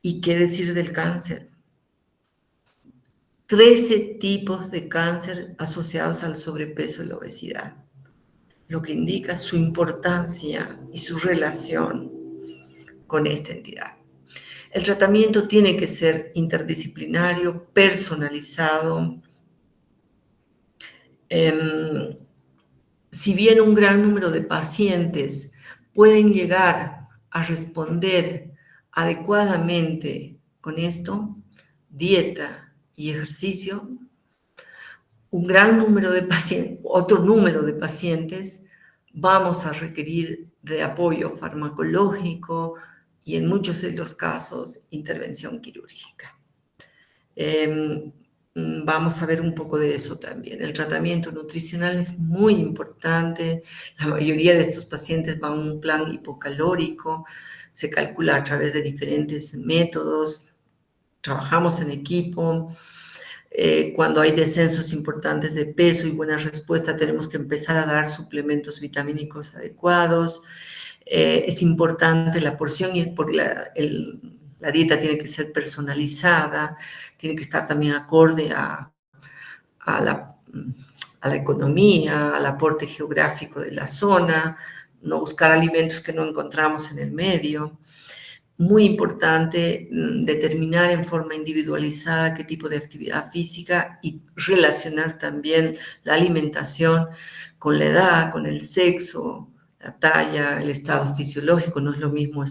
¿Y qué decir del cáncer? 13 tipos de cáncer asociados al sobrepeso y la obesidad, lo que indica su importancia y su relación con esta entidad. El tratamiento tiene que ser interdisciplinario, personalizado. Si bien un gran número de pacientes pueden llegar a responder adecuadamente con esto, dieta y ejercicio, un gran número de pacientes, otro número de pacientes, vamos a requerir de apoyo farmacológico y en muchos de los casos intervención quirúrgica. Vamos a ver un poco de eso también. El tratamiento nutricional es muy importante. La mayoría de estos pacientes van a un plan hipocalórico. Se calcula a través de diferentes métodos. Trabajamos en equipo. Cuando hay descensos importantes de peso y buena respuesta, tenemos que empezar a dar suplementos vitamínicos adecuados. Es importante la porción porque la dieta tiene que ser personalizada, tiene que estar también acorde a la economía, al aporte geográfico de la zona, no buscar alimentos que no encontramos en el medio. Muy importante determinar en forma individualizada qué tipo de actividad física y relacionar también la alimentación con la edad, con el sexo, la talla, el estado fisiológico. No es lo mismo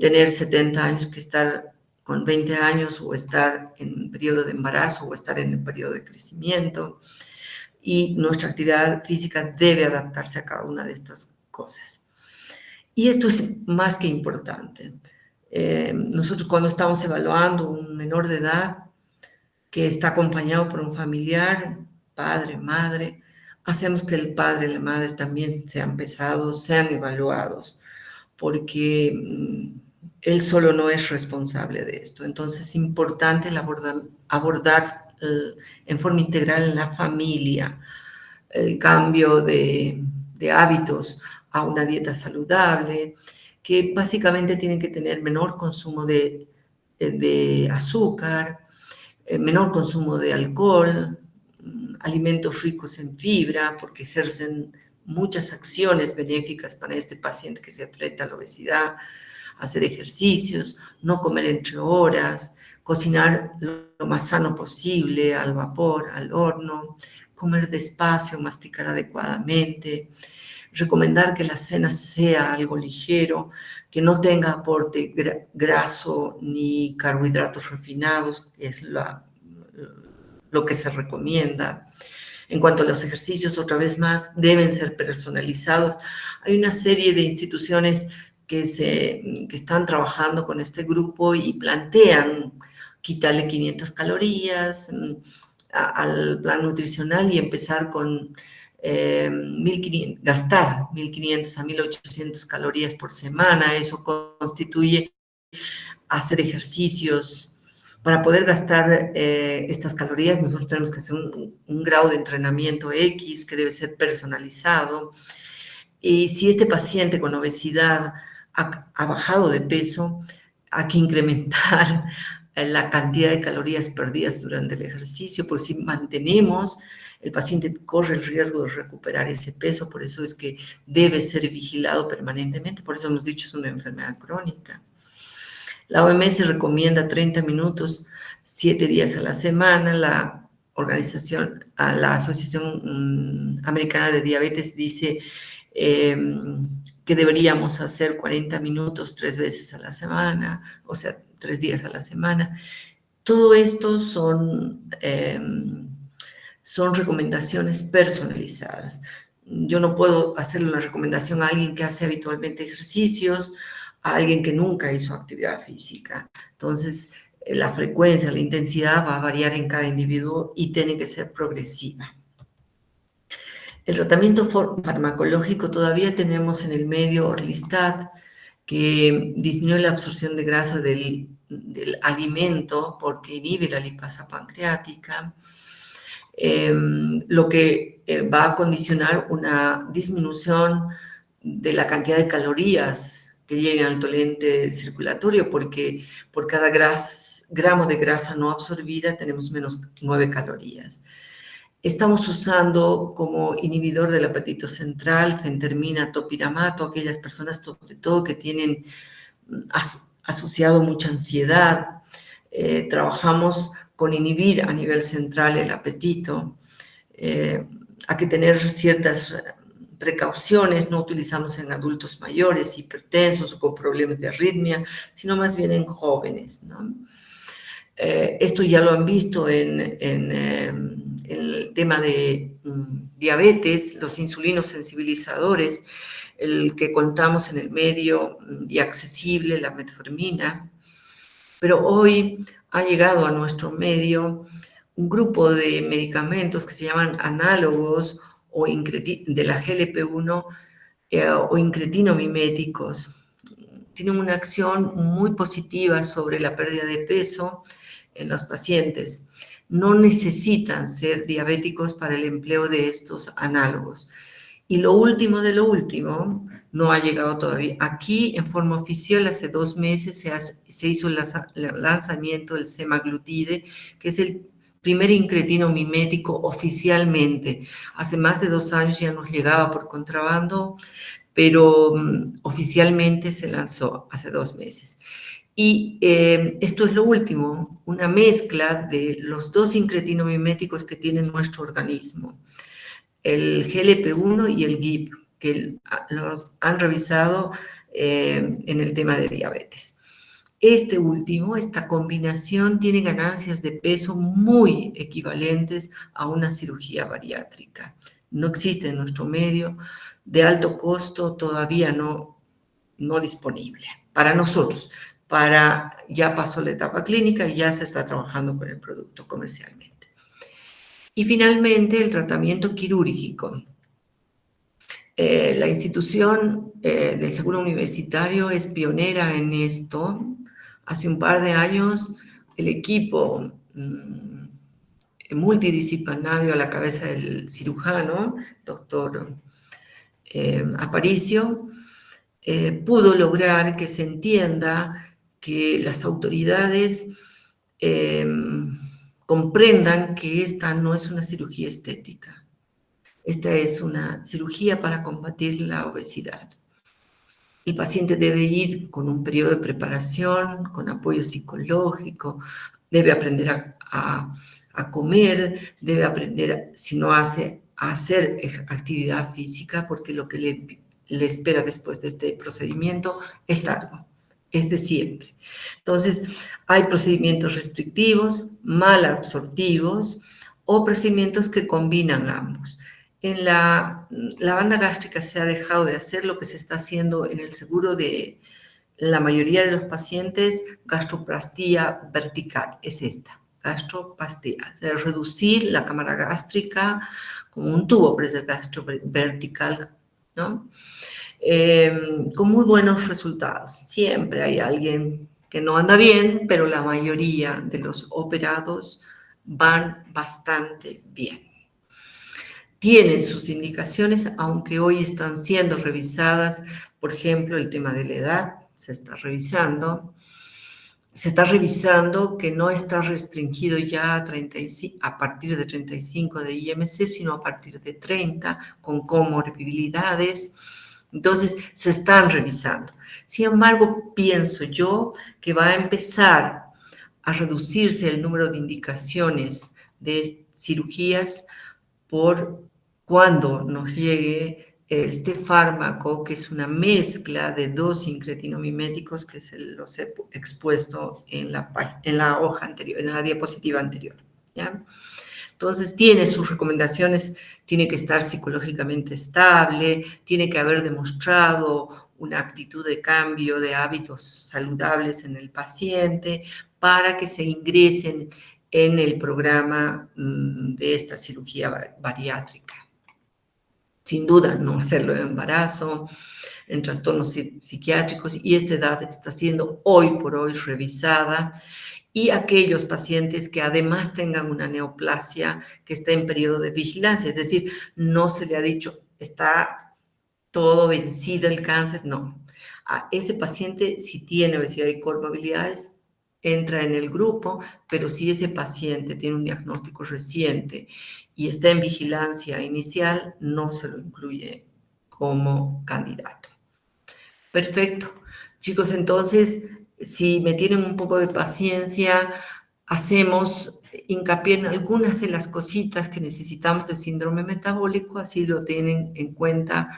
tener 70 años que estar con 20 años o estar en periodo de embarazo o estar en el periodo de crecimiento. Y nuestra actividad física debe adaptarse a cada una de estas cosas. Y esto es más que importante. Nosotros cuando estamos evaluando un menor de edad que está acompañado por un familiar, padre, madre, hacemos que el padre y la madre también sean pesados, sean evaluados, porque él solo no es responsable de esto. Entonces es importante abordar en forma integral en la familia el cambio de hábitos a una dieta saludable, que básicamente tienen que tener menor consumo de azúcar, menor consumo de alcohol, alimentos ricos en fibra, porque ejercen muchas acciones benéficas para este paciente que se enfrenta a la obesidad, hacer ejercicios, no comer entre horas, cocinar lo más sano posible, al vapor, al horno, comer despacio, masticar adecuadamente, recomendar que la cena sea algo ligero, que no tenga aporte graso ni carbohidratos refinados, que es lo que se recomienda. En cuanto a los ejercicios, otra vez más, deben ser personalizados. Hay una serie de instituciones que están trabajando con este grupo y plantean quitarle 500 calorías al plan nutricional y empezar con gastar 1.500 a 1.800 calorías por semana. Eso constituye hacer ejercicios. Para poder gastar estas calorías, nosotros tenemos que hacer un grado de entrenamiento X que debe ser personalizado. Y si este paciente con obesidad ha bajado de peso, hay que incrementar la cantidad de calorías perdidas durante el ejercicio, porque si mantenemos, el paciente corre el riesgo de recuperar ese peso, por eso es que debe ser vigilado permanentemente, por eso hemos dicho es una enfermedad crónica. La OMS recomienda 30 minutos, 7 días a la semana. La Asociación Americana de Diabetes dice que deberíamos hacer 40 minutos 3 veces a la semana, o sea, 3 días a la semana. Todo esto son recomendaciones personalizadas. Yo no puedo hacerle una recomendación a alguien que hace habitualmente ejercicios, a alguien que nunca hizo actividad física. Entonces, la frecuencia, la intensidad va a variar en cada individuo y tiene que ser progresiva. El tratamiento farmacológico todavía tenemos en el medio Orlistat, que disminuye la absorción de grasa del alimento porque inhibe la lipasa pancreática, lo que va a condicionar una disminución de la cantidad de calorías que llegan al torrente circulatorio, porque por cada gramo de grasa no absorbida tenemos menos 9 calorías. Estamos usando como inhibidor del apetito central fentermina, topiramato, aquellas personas sobre todo que tienen asociado mucha ansiedad. Trabajamos con inhibir a nivel central el apetito. Hay que tener ciertas precauciones, no utilizamos en adultos mayores, hipertensos o con problemas de arritmia, sino más bien en jóvenes, ¿no? Esto ya lo han visto en el tema de diabetes, los insulinos sensibilizadores, el que contamos en el medio y accesible, la metformina. Pero hoy ha llegado a nuestro medio un grupo de medicamentos que se llaman análogos o de la GLP-1 o incretinomiméticos. Tienen una acción muy positiva sobre la pérdida de peso en los pacientes. No necesitan ser diabéticos para el empleo de estos análogos. Y lo último de lo último, no ha llegado todavía. Aquí, en forma oficial, hace 2 meses se hizo el lanzamiento del semaglutide, que es el primer incretino mimético oficialmente. Hace más de 2 años ya nos llegaba por contrabando, pero oficialmente se lanzó hace 2 meses. Y esto es lo último, una mezcla de los 2 incretinomiméticos que tiene nuestro organismo, el GLP-1 y el GIP, que los han revisado en el tema de diabetes. Este último, esta combinación, tiene ganancias de peso muy equivalentes a una cirugía bariátrica. No existe en nuestro medio, de alto costo, todavía no disponible para nosotros. Ya pasó la etapa clínica y ya se está trabajando con el producto comercialmente. Y finalmente, el tratamiento quirúrgico. La institución del Seguro Universitario es pionera en esto. Hace un par de años, el equipo multidisciplinario a la cabeza del cirujano, doctor Aparicio, pudo lograr que se entienda que las autoridades comprendan que esta no es una cirugía estética. Esta es una cirugía para combatir la obesidad. El paciente debe ir con un periodo de preparación, con apoyo psicológico, debe aprender a comer, debe aprender, si no hace, a hacer actividad física, porque lo que le espera después de este procedimiento es largo, es de siempre. Entonces, hay procedimientos restrictivos, mal absortivos o procedimientos que combinan ambos. En la banda gástrica se ha dejado de hacer lo que se está haciendo en el seguro de la mayoría de los pacientes, gastroplastía vertical, es esta, gastroplastía, o sea, reducir la cámara gástrica como un tubo, pero es gastro vertical, ¿no? Con muy buenos resultados. Siempre hay alguien que no anda bien, pero la mayoría de los operados van bastante bien. Tienen sus indicaciones, aunque hoy están siendo revisadas. Por ejemplo, el tema de la edad se está revisando. Se está revisando que no está restringido ya a partir de 35 de IMC, sino a partir de 30, con comorbilidades. Entonces, se están revisando. Sin embargo, pienso yo que va a empezar a reducirse el número de indicaciones de cirugías por cuando nos llegue este fármaco, que es una mezcla de dos sincretinomiméticos que se los he expuesto en la hoja anterior, en la diapositiva anterior, ¿ya? Entonces, tiene sus recomendaciones, tiene que estar psicológicamente estable, tiene que haber demostrado una actitud de cambio de hábitos saludables en el paciente para que se ingresen en el programa de esta cirugía bariátrica. Sin duda, no hacerlo en embarazo, en trastornos psiquiátricos, y esta edad está siendo hoy por hoy revisada, y aquellos pacientes que además tengan una neoplasia que está en periodo de vigilancia, es decir, no se le ha dicho, está todo vencido el cáncer, no. A ese paciente, si tiene obesidad y comorbilidades, entra en el grupo, pero si ese paciente tiene un diagnóstico reciente y está en vigilancia inicial, no se lo incluye como candidato. Perfecto. Chicos, entonces, si me tienen un poco de paciencia, hacemos hincapié en algunas de las cositas que necesitamos del síndrome metabólico, así lo tienen en cuenta,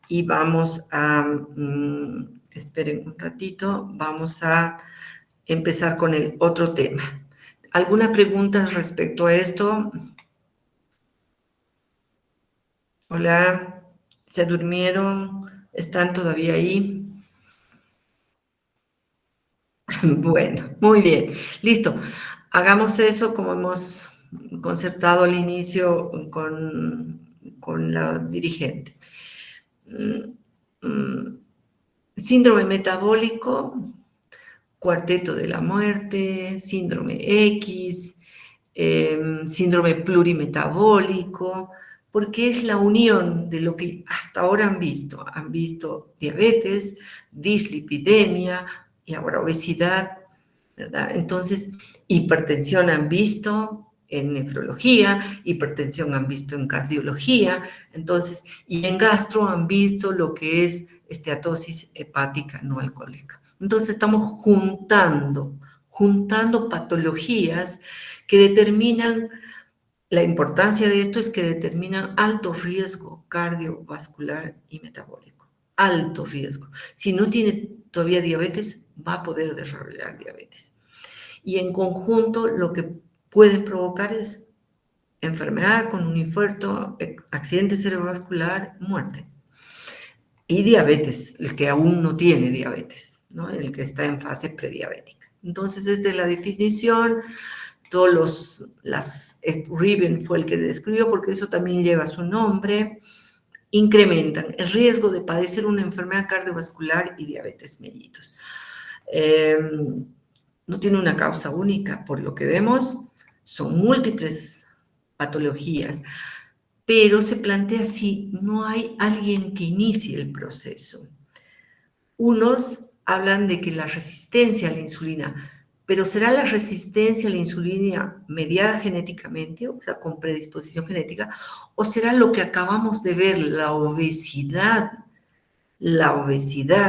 y vamos a, esperen un ratito, vamos a empezar con el otro tema. ¿Alguna pregunta respecto a esto? Hola, ¿se durmieron? ¿Están todavía ahí? Bueno, muy bien, listo. Hagamos eso como hemos concertado al inicio con la dirigente. Síndrome metabólico, cuarteto de la muerte, síndrome X, síndrome plurimetabólico, porque es la unión de lo que hasta ahora han visto. Han visto diabetes, dislipidemia y ahora obesidad, ¿verdad? Entonces, hipertensión han visto en nefrología, hipertensión han visto en cardiología, entonces, y en gastro han visto lo que es esteatosis hepática no alcohólica. Entonces, estamos juntando patologías que determinan, la importancia de esto es que determinan alto riesgo cardiovascular y metabólico. Alto riesgo. Si no tiene todavía diabetes, va a poder desarrollar diabetes. Y en conjunto, lo que pueden provocar es enfermedad con un infarto, accidente cerebrovascular, muerte. Y diabetes, el que aún no tiene diabetes, ¿no? El que está en fase prediabética. Entonces, esta es la definición. Riven fue el que describió, porque eso también lleva su nombre. Incrementan el riesgo de padecer una enfermedad cardiovascular y diabetes mellitus. No tiene una causa única, por lo que vemos, son múltiples patologías, pero se plantea si no hay alguien que inicie el proceso. Unos hablan de que la resistencia a la insulina, pero ¿será la resistencia a la insulina mediada genéticamente, o sea, con predisposición genética, o será lo que acabamos de ver, la obesidad,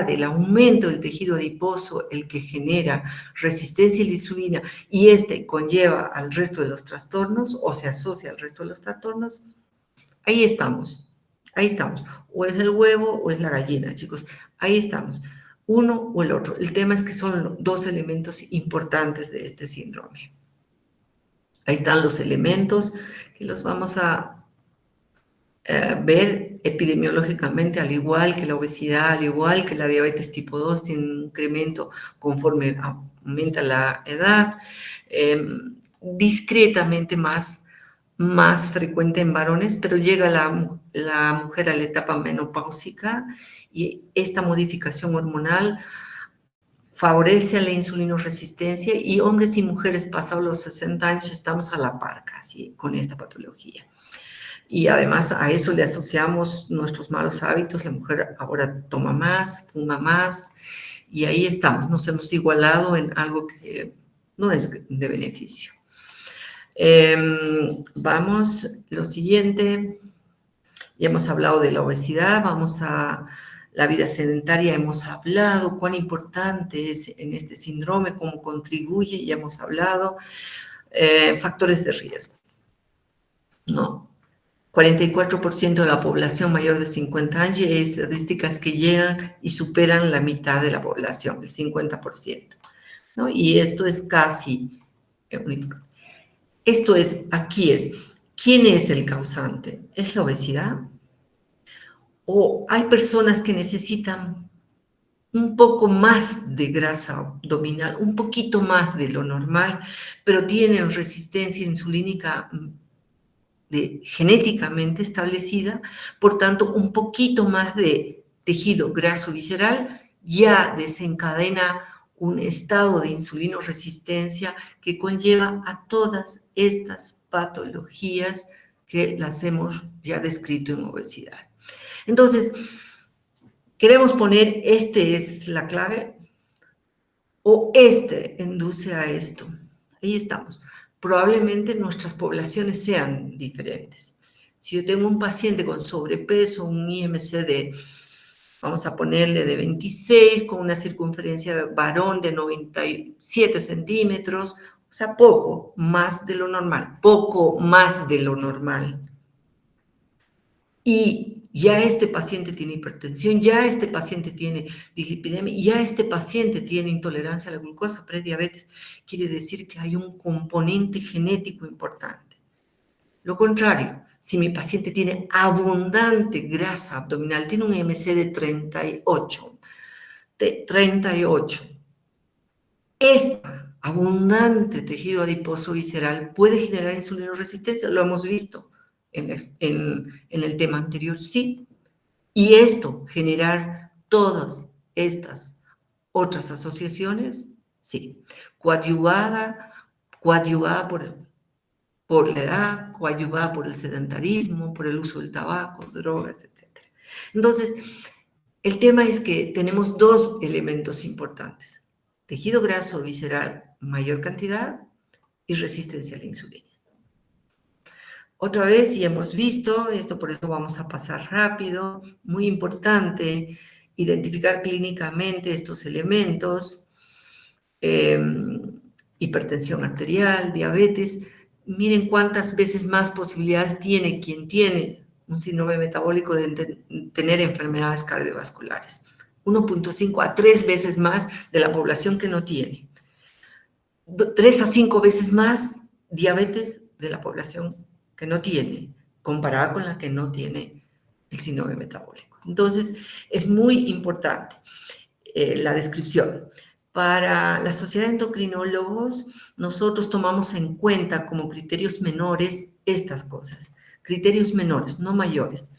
el aumento del tejido adiposo, el que genera resistencia a la insulina, y este conlleva al resto de los trastornos, o se asocia al resto de los trastornos? Ahí estamos. O es el huevo o es la gallina, chicos. Ahí estamos. Uno o el otro. El tema es que son dos elementos importantes de este síndrome. Ahí están los elementos que los vamos a ver epidemiológicamente, al igual que la obesidad, al igual que la diabetes tipo 2, tiene un incremento conforme aumenta la edad, discretamente más frecuente en varones, pero llega la mujer a la etapa menopáusica y esta modificación hormonal favorece a la insulinoresistencia, y hombres y mujeres pasados los 60 años estamos a la par casi con esta patología. Y además a eso le asociamos nuestros malos hábitos. La mujer ahora toma más, fuma más, y ahí estamos. Nos hemos igualado en algo que no es de beneficio. Vamos, lo siguiente. Ya hemos hablado de la obesidad. Vamos a La vida sedentaria hemos hablado, cuán importante es en este síndrome, cómo contribuye, ya hemos hablado. Factores de riesgo, ¿no? 44% de la población mayor de 50 años, y hay estadísticas que llegan y superan la mitad de la población, el 50%, ¿no? Y esto es casi uniforme. Esto es, aquí es, ¿quién es el causante? ¿Es la obesidad? ¿O hay personas que necesitan un poco más de grasa abdominal, un poquito más de lo normal, pero tienen resistencia insulínica genéticamente establecida, por tanto, un poquito más de tejido graso visceral ya desencadena un estado de insulinoresistencia que conlleva a todas estas patologías que las hemos ya descrito en obesidad. Entonces, queremos poner, este es la clave, o este induce a esto. Ahí estamos. Probablemente nuestras poblaciones sean diferentes. Si yo tengo un paciente con sobrepeso, un IMC de, vamos a ponerle de 26, con una circunferencia de varón de 97 centímetros, o sea, poco más de lo normal, poco más de lo normal. Y ya este paciente tiene hipertensión, ya este paciente tiene dislipidemia, ya este paciente tiene intolerancia a la glucosa, prediabetes, quiere decir que hay un componente genético importante. Lo contrario, si mi paciente tiene abundante grasa abdominal, tiene un IMC de 38, este abundante tejido adiposo visceral puede generar insulinoresistencia, lo hemos visto en el tema anterior, sí. Y esto, generar todas estas otras asociaciones, sí. Coadyuvada por la edad, coadyuvada por el sedentarismo, por el uso del tabaco, drogas, etc. Entonces, el tema es que tenemos dos elementos importantes: tejido graso visceral, mayor cantidad, y resistencia a la insulina. Otra vez, y hemos visto, esto por eso vamos a pasar rápido, muy importante identificar clínicamente estos elementos, hipertensión arterial, diabetes. Miren cuántas veces más posibilidades tiene quien tiene un síndrome metabólico de tener enfermedades cardiovasculares. 1.5 a 3 veces más de la población que no tiene. 3 a 5 veces más diabetes de la población que no tiene, comparada con la que no tiene el síndrome metabólico. Entonces, es muy importante la descripción. Para la Sociedad de Endocrinólogos, nosotros tomamos en cuenta como criterios menores estas cosas. Criterios menores, no mayores.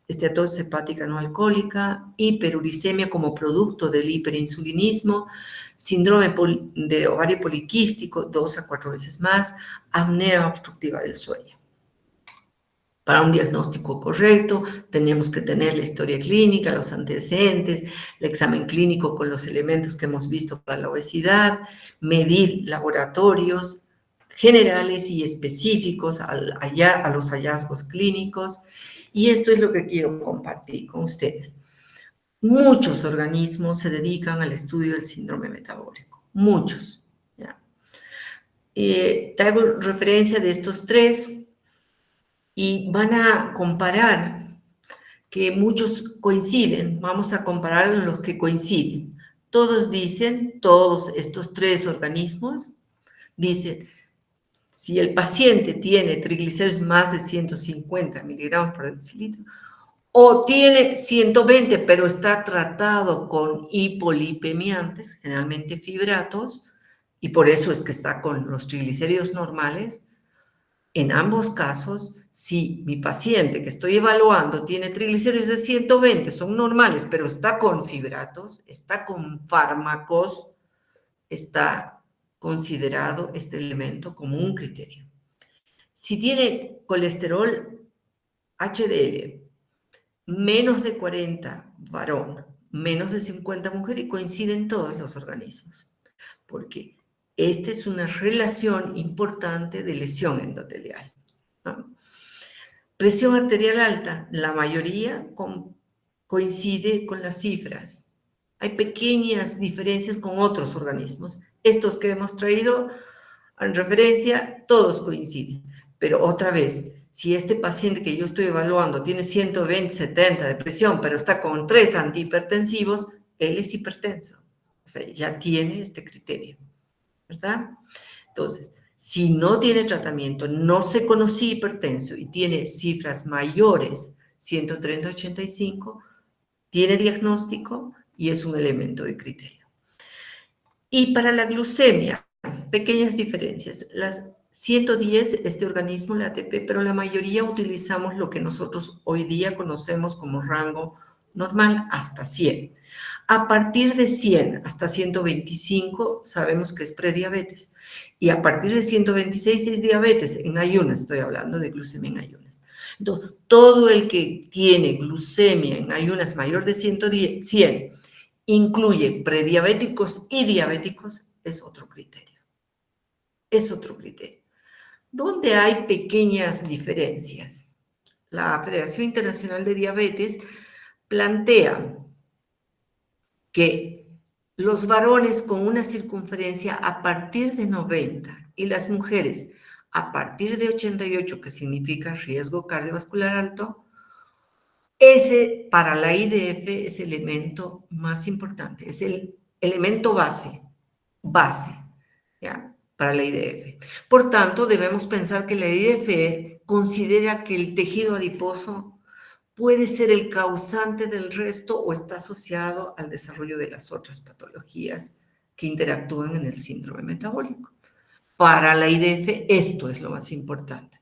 Esteatosis hepática no alcohólica, hiperuricemia como producto del hiperinsulinismo, síndrome de ovario poliquístico 2 a 4 veces más, apnea obstructiva del sueño. Para un diagnóstico correcto, tenemos que tener la historia clínica, los antecedentes, el examen clínico con los elementos que hemos visto para la obesidad, medir laboratorios generales y específicos a los hallazgos clínicos. Y esto es lo que quiero compartir con ustedes. Muchos organismos se dedican al estudio del síndrome metabólico, muchos. ¿Ya? Traigo referencia de estos tres y van a comparar, que muchos coinciden, vamos a comparar los que coinciden. Todos dicen, todos estos tres organismos dicen, si el paciente tiene triglicéridos más de 150 miligramos por decilitro, o tiene 120, pero está tratado con hipolipemiantes, generalmente fibratos, y por eso es que está con los triglicéridos normales. En ambos casos, si mi paciente que estoy evaluando tiene triglicéridos de 120, son normales, pero está con fibratos, está con fármacos, está considerado este elemento como un criterio. Si tiene colesterol HDL menos de 40 varón, menos de 50 mujer, y coinciden todos los organismos, porque esta es una relación importante de lesión endotelial, ¿no? Presión arterial alta, la mayoría coincide con las cifras. Hay pequeñas diferencias con otros organismos. Estos que hemos traído en referencia, todos coinciden. Pero otra vez, si este paciente que yo estoy evaluando tiene 120, 70 de presión, pero está con 3 antihipertensivos, él es hipertenso. O sea, ya tiene este criterio, ¿verdad? Entonces, si no tiene tratamiento, no se conocía hipertenso y tiene cifras mayores, 130-85, tiene diagnóstico y es un elemento de criterio. Y para la glucemia, pequeñas diferencias. Las 110, este organismo, la ATP, pero la mayoría utilizamos lo que nosotros hoy día conocemos como rango normal hasta 100. A partir de 100 hasta 125 sabemos que es prediabetes. Y a partir de 126 es diabetes en ayunas, estoy hablando de glucemia en ayunas. Entonces, todo el que tiene glucemia en ayunas mayor de 100 incluye prediabéticos y diabéticos, es otro criterio. Es otro criterio. ¿Dónde hay pequeñas diferencias? La Federación Internacional de Diabetes plantea que los varones con una circunferencia a partir de 90 y las mujeres a partir de 88, que significa riesgo cardiovascular alto, ese para la IDF es el elemento más importante, es el elemento base, ¿ya? Para la IDF. Por tanto, debemos pensar que la IDF considera que el tejido adiposo puede ser el causante del resto o está asociado al desarrollo de las otras patologías que interactúan en el síndrome metabólico. Para la IDF esto es lo más importante.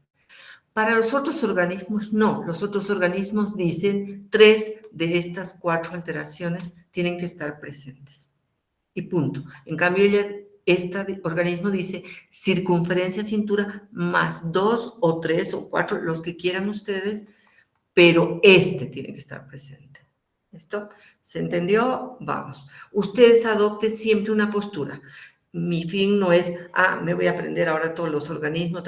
Para los otros organismos no, los otros organismos dicen 3 de estas 4 alteraciones tienen que estar presentes. Y punto. En cambio, este organismo dice circunferencia cintura más 2 o 3 o 4, los que quieran ustedes, pero este tiene que estar presente. ¿Listo? ¿Se entendió? Vamos. Ustedes adopten siempre una postura. Mi fin no es, me voy a aprender ahora todos los organismos,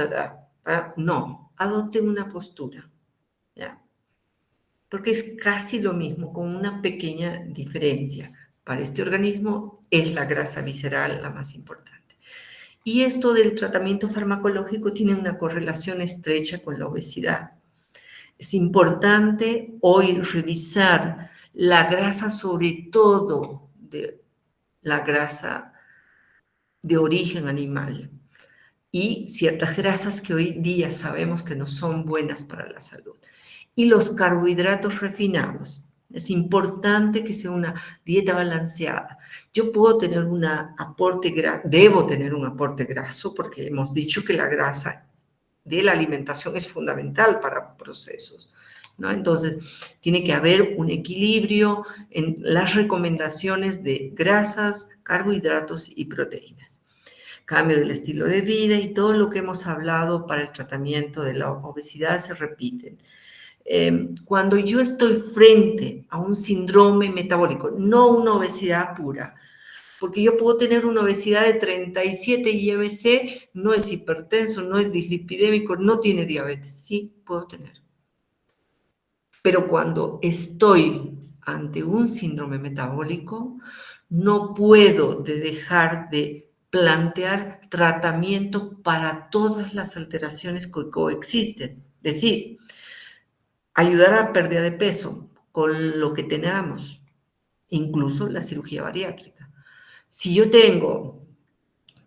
no, adopten una postura, ¿ya? Porque es casi lo mismo, con una pequeña diferencia. Para este organismo es la grasa visceral la más importante. Y esto del tratamiento farmacológico tiene una correlación estrecha con la obesidad. Es importante hoy revisar la grasa, sobre todo de la grasa de origen animal y ciertas grasas que hoy día sabemos que no son buenas para la salud. Y los carbohidratos refinados. Es importante que sea una dieta balanceada. Yo puedo tener un aporte graso, debo tener un aporte graso porque hemos dicho que la grasa de la alimentación es fundamental para procesos, ¿no? Entonces, tiene que haber un equilibrio en las recomendaciones de grasas, carbohidratos y proteínas. Cambio del estilo de vida y todo lo que hemos hablado para el tratamiento de la obesidad se repiten. Cuando yo estoy frente a un síndrome metabólico, no una obesidad pura, porque yo puedo tener una obesidad de 37 IMC, no es hipertenso, no es dislipidémico, no tiene diabetes, sí, puedo tener. Pero cuando estoy ante un síndrome metabólico, no puedo dejar de plantear tratamiento para todas las alteraciones que coexisten. Es decir, ayudar a la pérdida de peso con lo que tengamos, incluso la cirugía bariátrica. Si yo tengo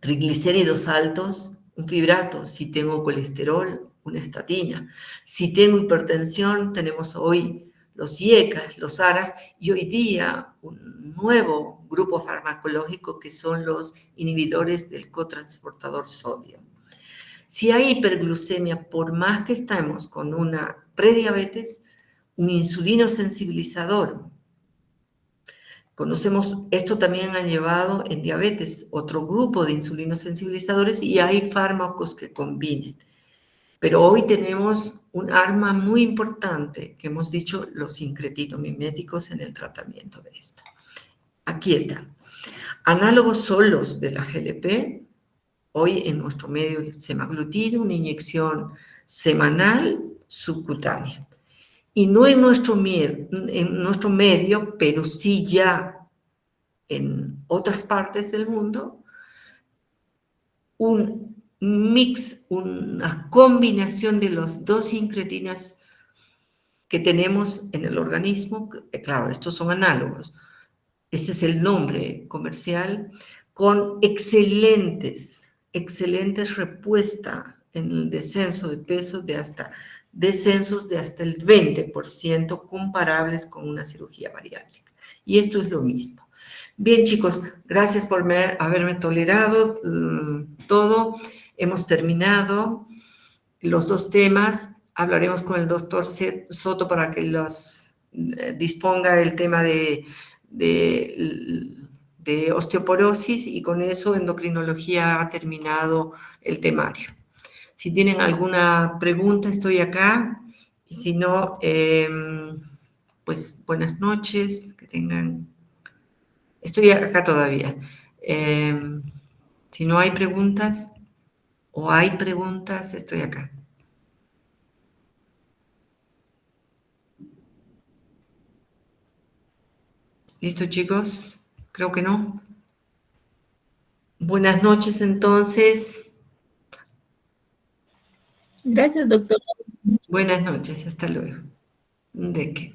triglicéridos altos, un fibrato; si tengo colesterol, una estatina; si tengo hipertensión, tenemos hoy los IECAs, los ARAs, y hoy día un nuevo grupo farmacológico que son los inhibidores del cotransportador sodio. Si hay hiperglucemia, por más que estemos con una prediabetes, un insulino sensibilizador. Conocemos, esto también ha llevado en diabetes otro grupo de insulinos sensibilizadores y hay fármacos que combinen. Pero hoy tenemos un arma muy importante que hemos dicho, los sincretinomiméticos en el tratamiento de esto. Aquí está. Análogos solos de la GLP, hoy en nuestro medio el semaglutide, una inyección semanal subcutánea. y no en nuestro medio, pero sí ya en otras partes del mundo, un mix, una combinación de las dos sincretinas que tenemos en el organismo. Claro, estos son análogos, ese es el nombre comercial, con excelentes respuestas en el descenso de peso descensos de hasta el 20% comparables con una cirugía bariátrica. Y esto es lo mismo. Bien, chicos, gracias por haberme tolerado todo. Hemos terminado los dos temas. Hablaremos con el doctor Soto para que los disponga el tema de osteoporosis, y con eso endocrinología ha terminado el temario. Si tienen alguna pregunta, estoy acá, y si no, pues buenas noches, que tengan... Estoy acá todavía. Si no hay preguntas, o hay preguntas, estoy acá. ¿Listo, chicos? Creo que no. Buenas noches, entonces. Gracias, doctor. Buenas noches, hasta luego. ¿De qué?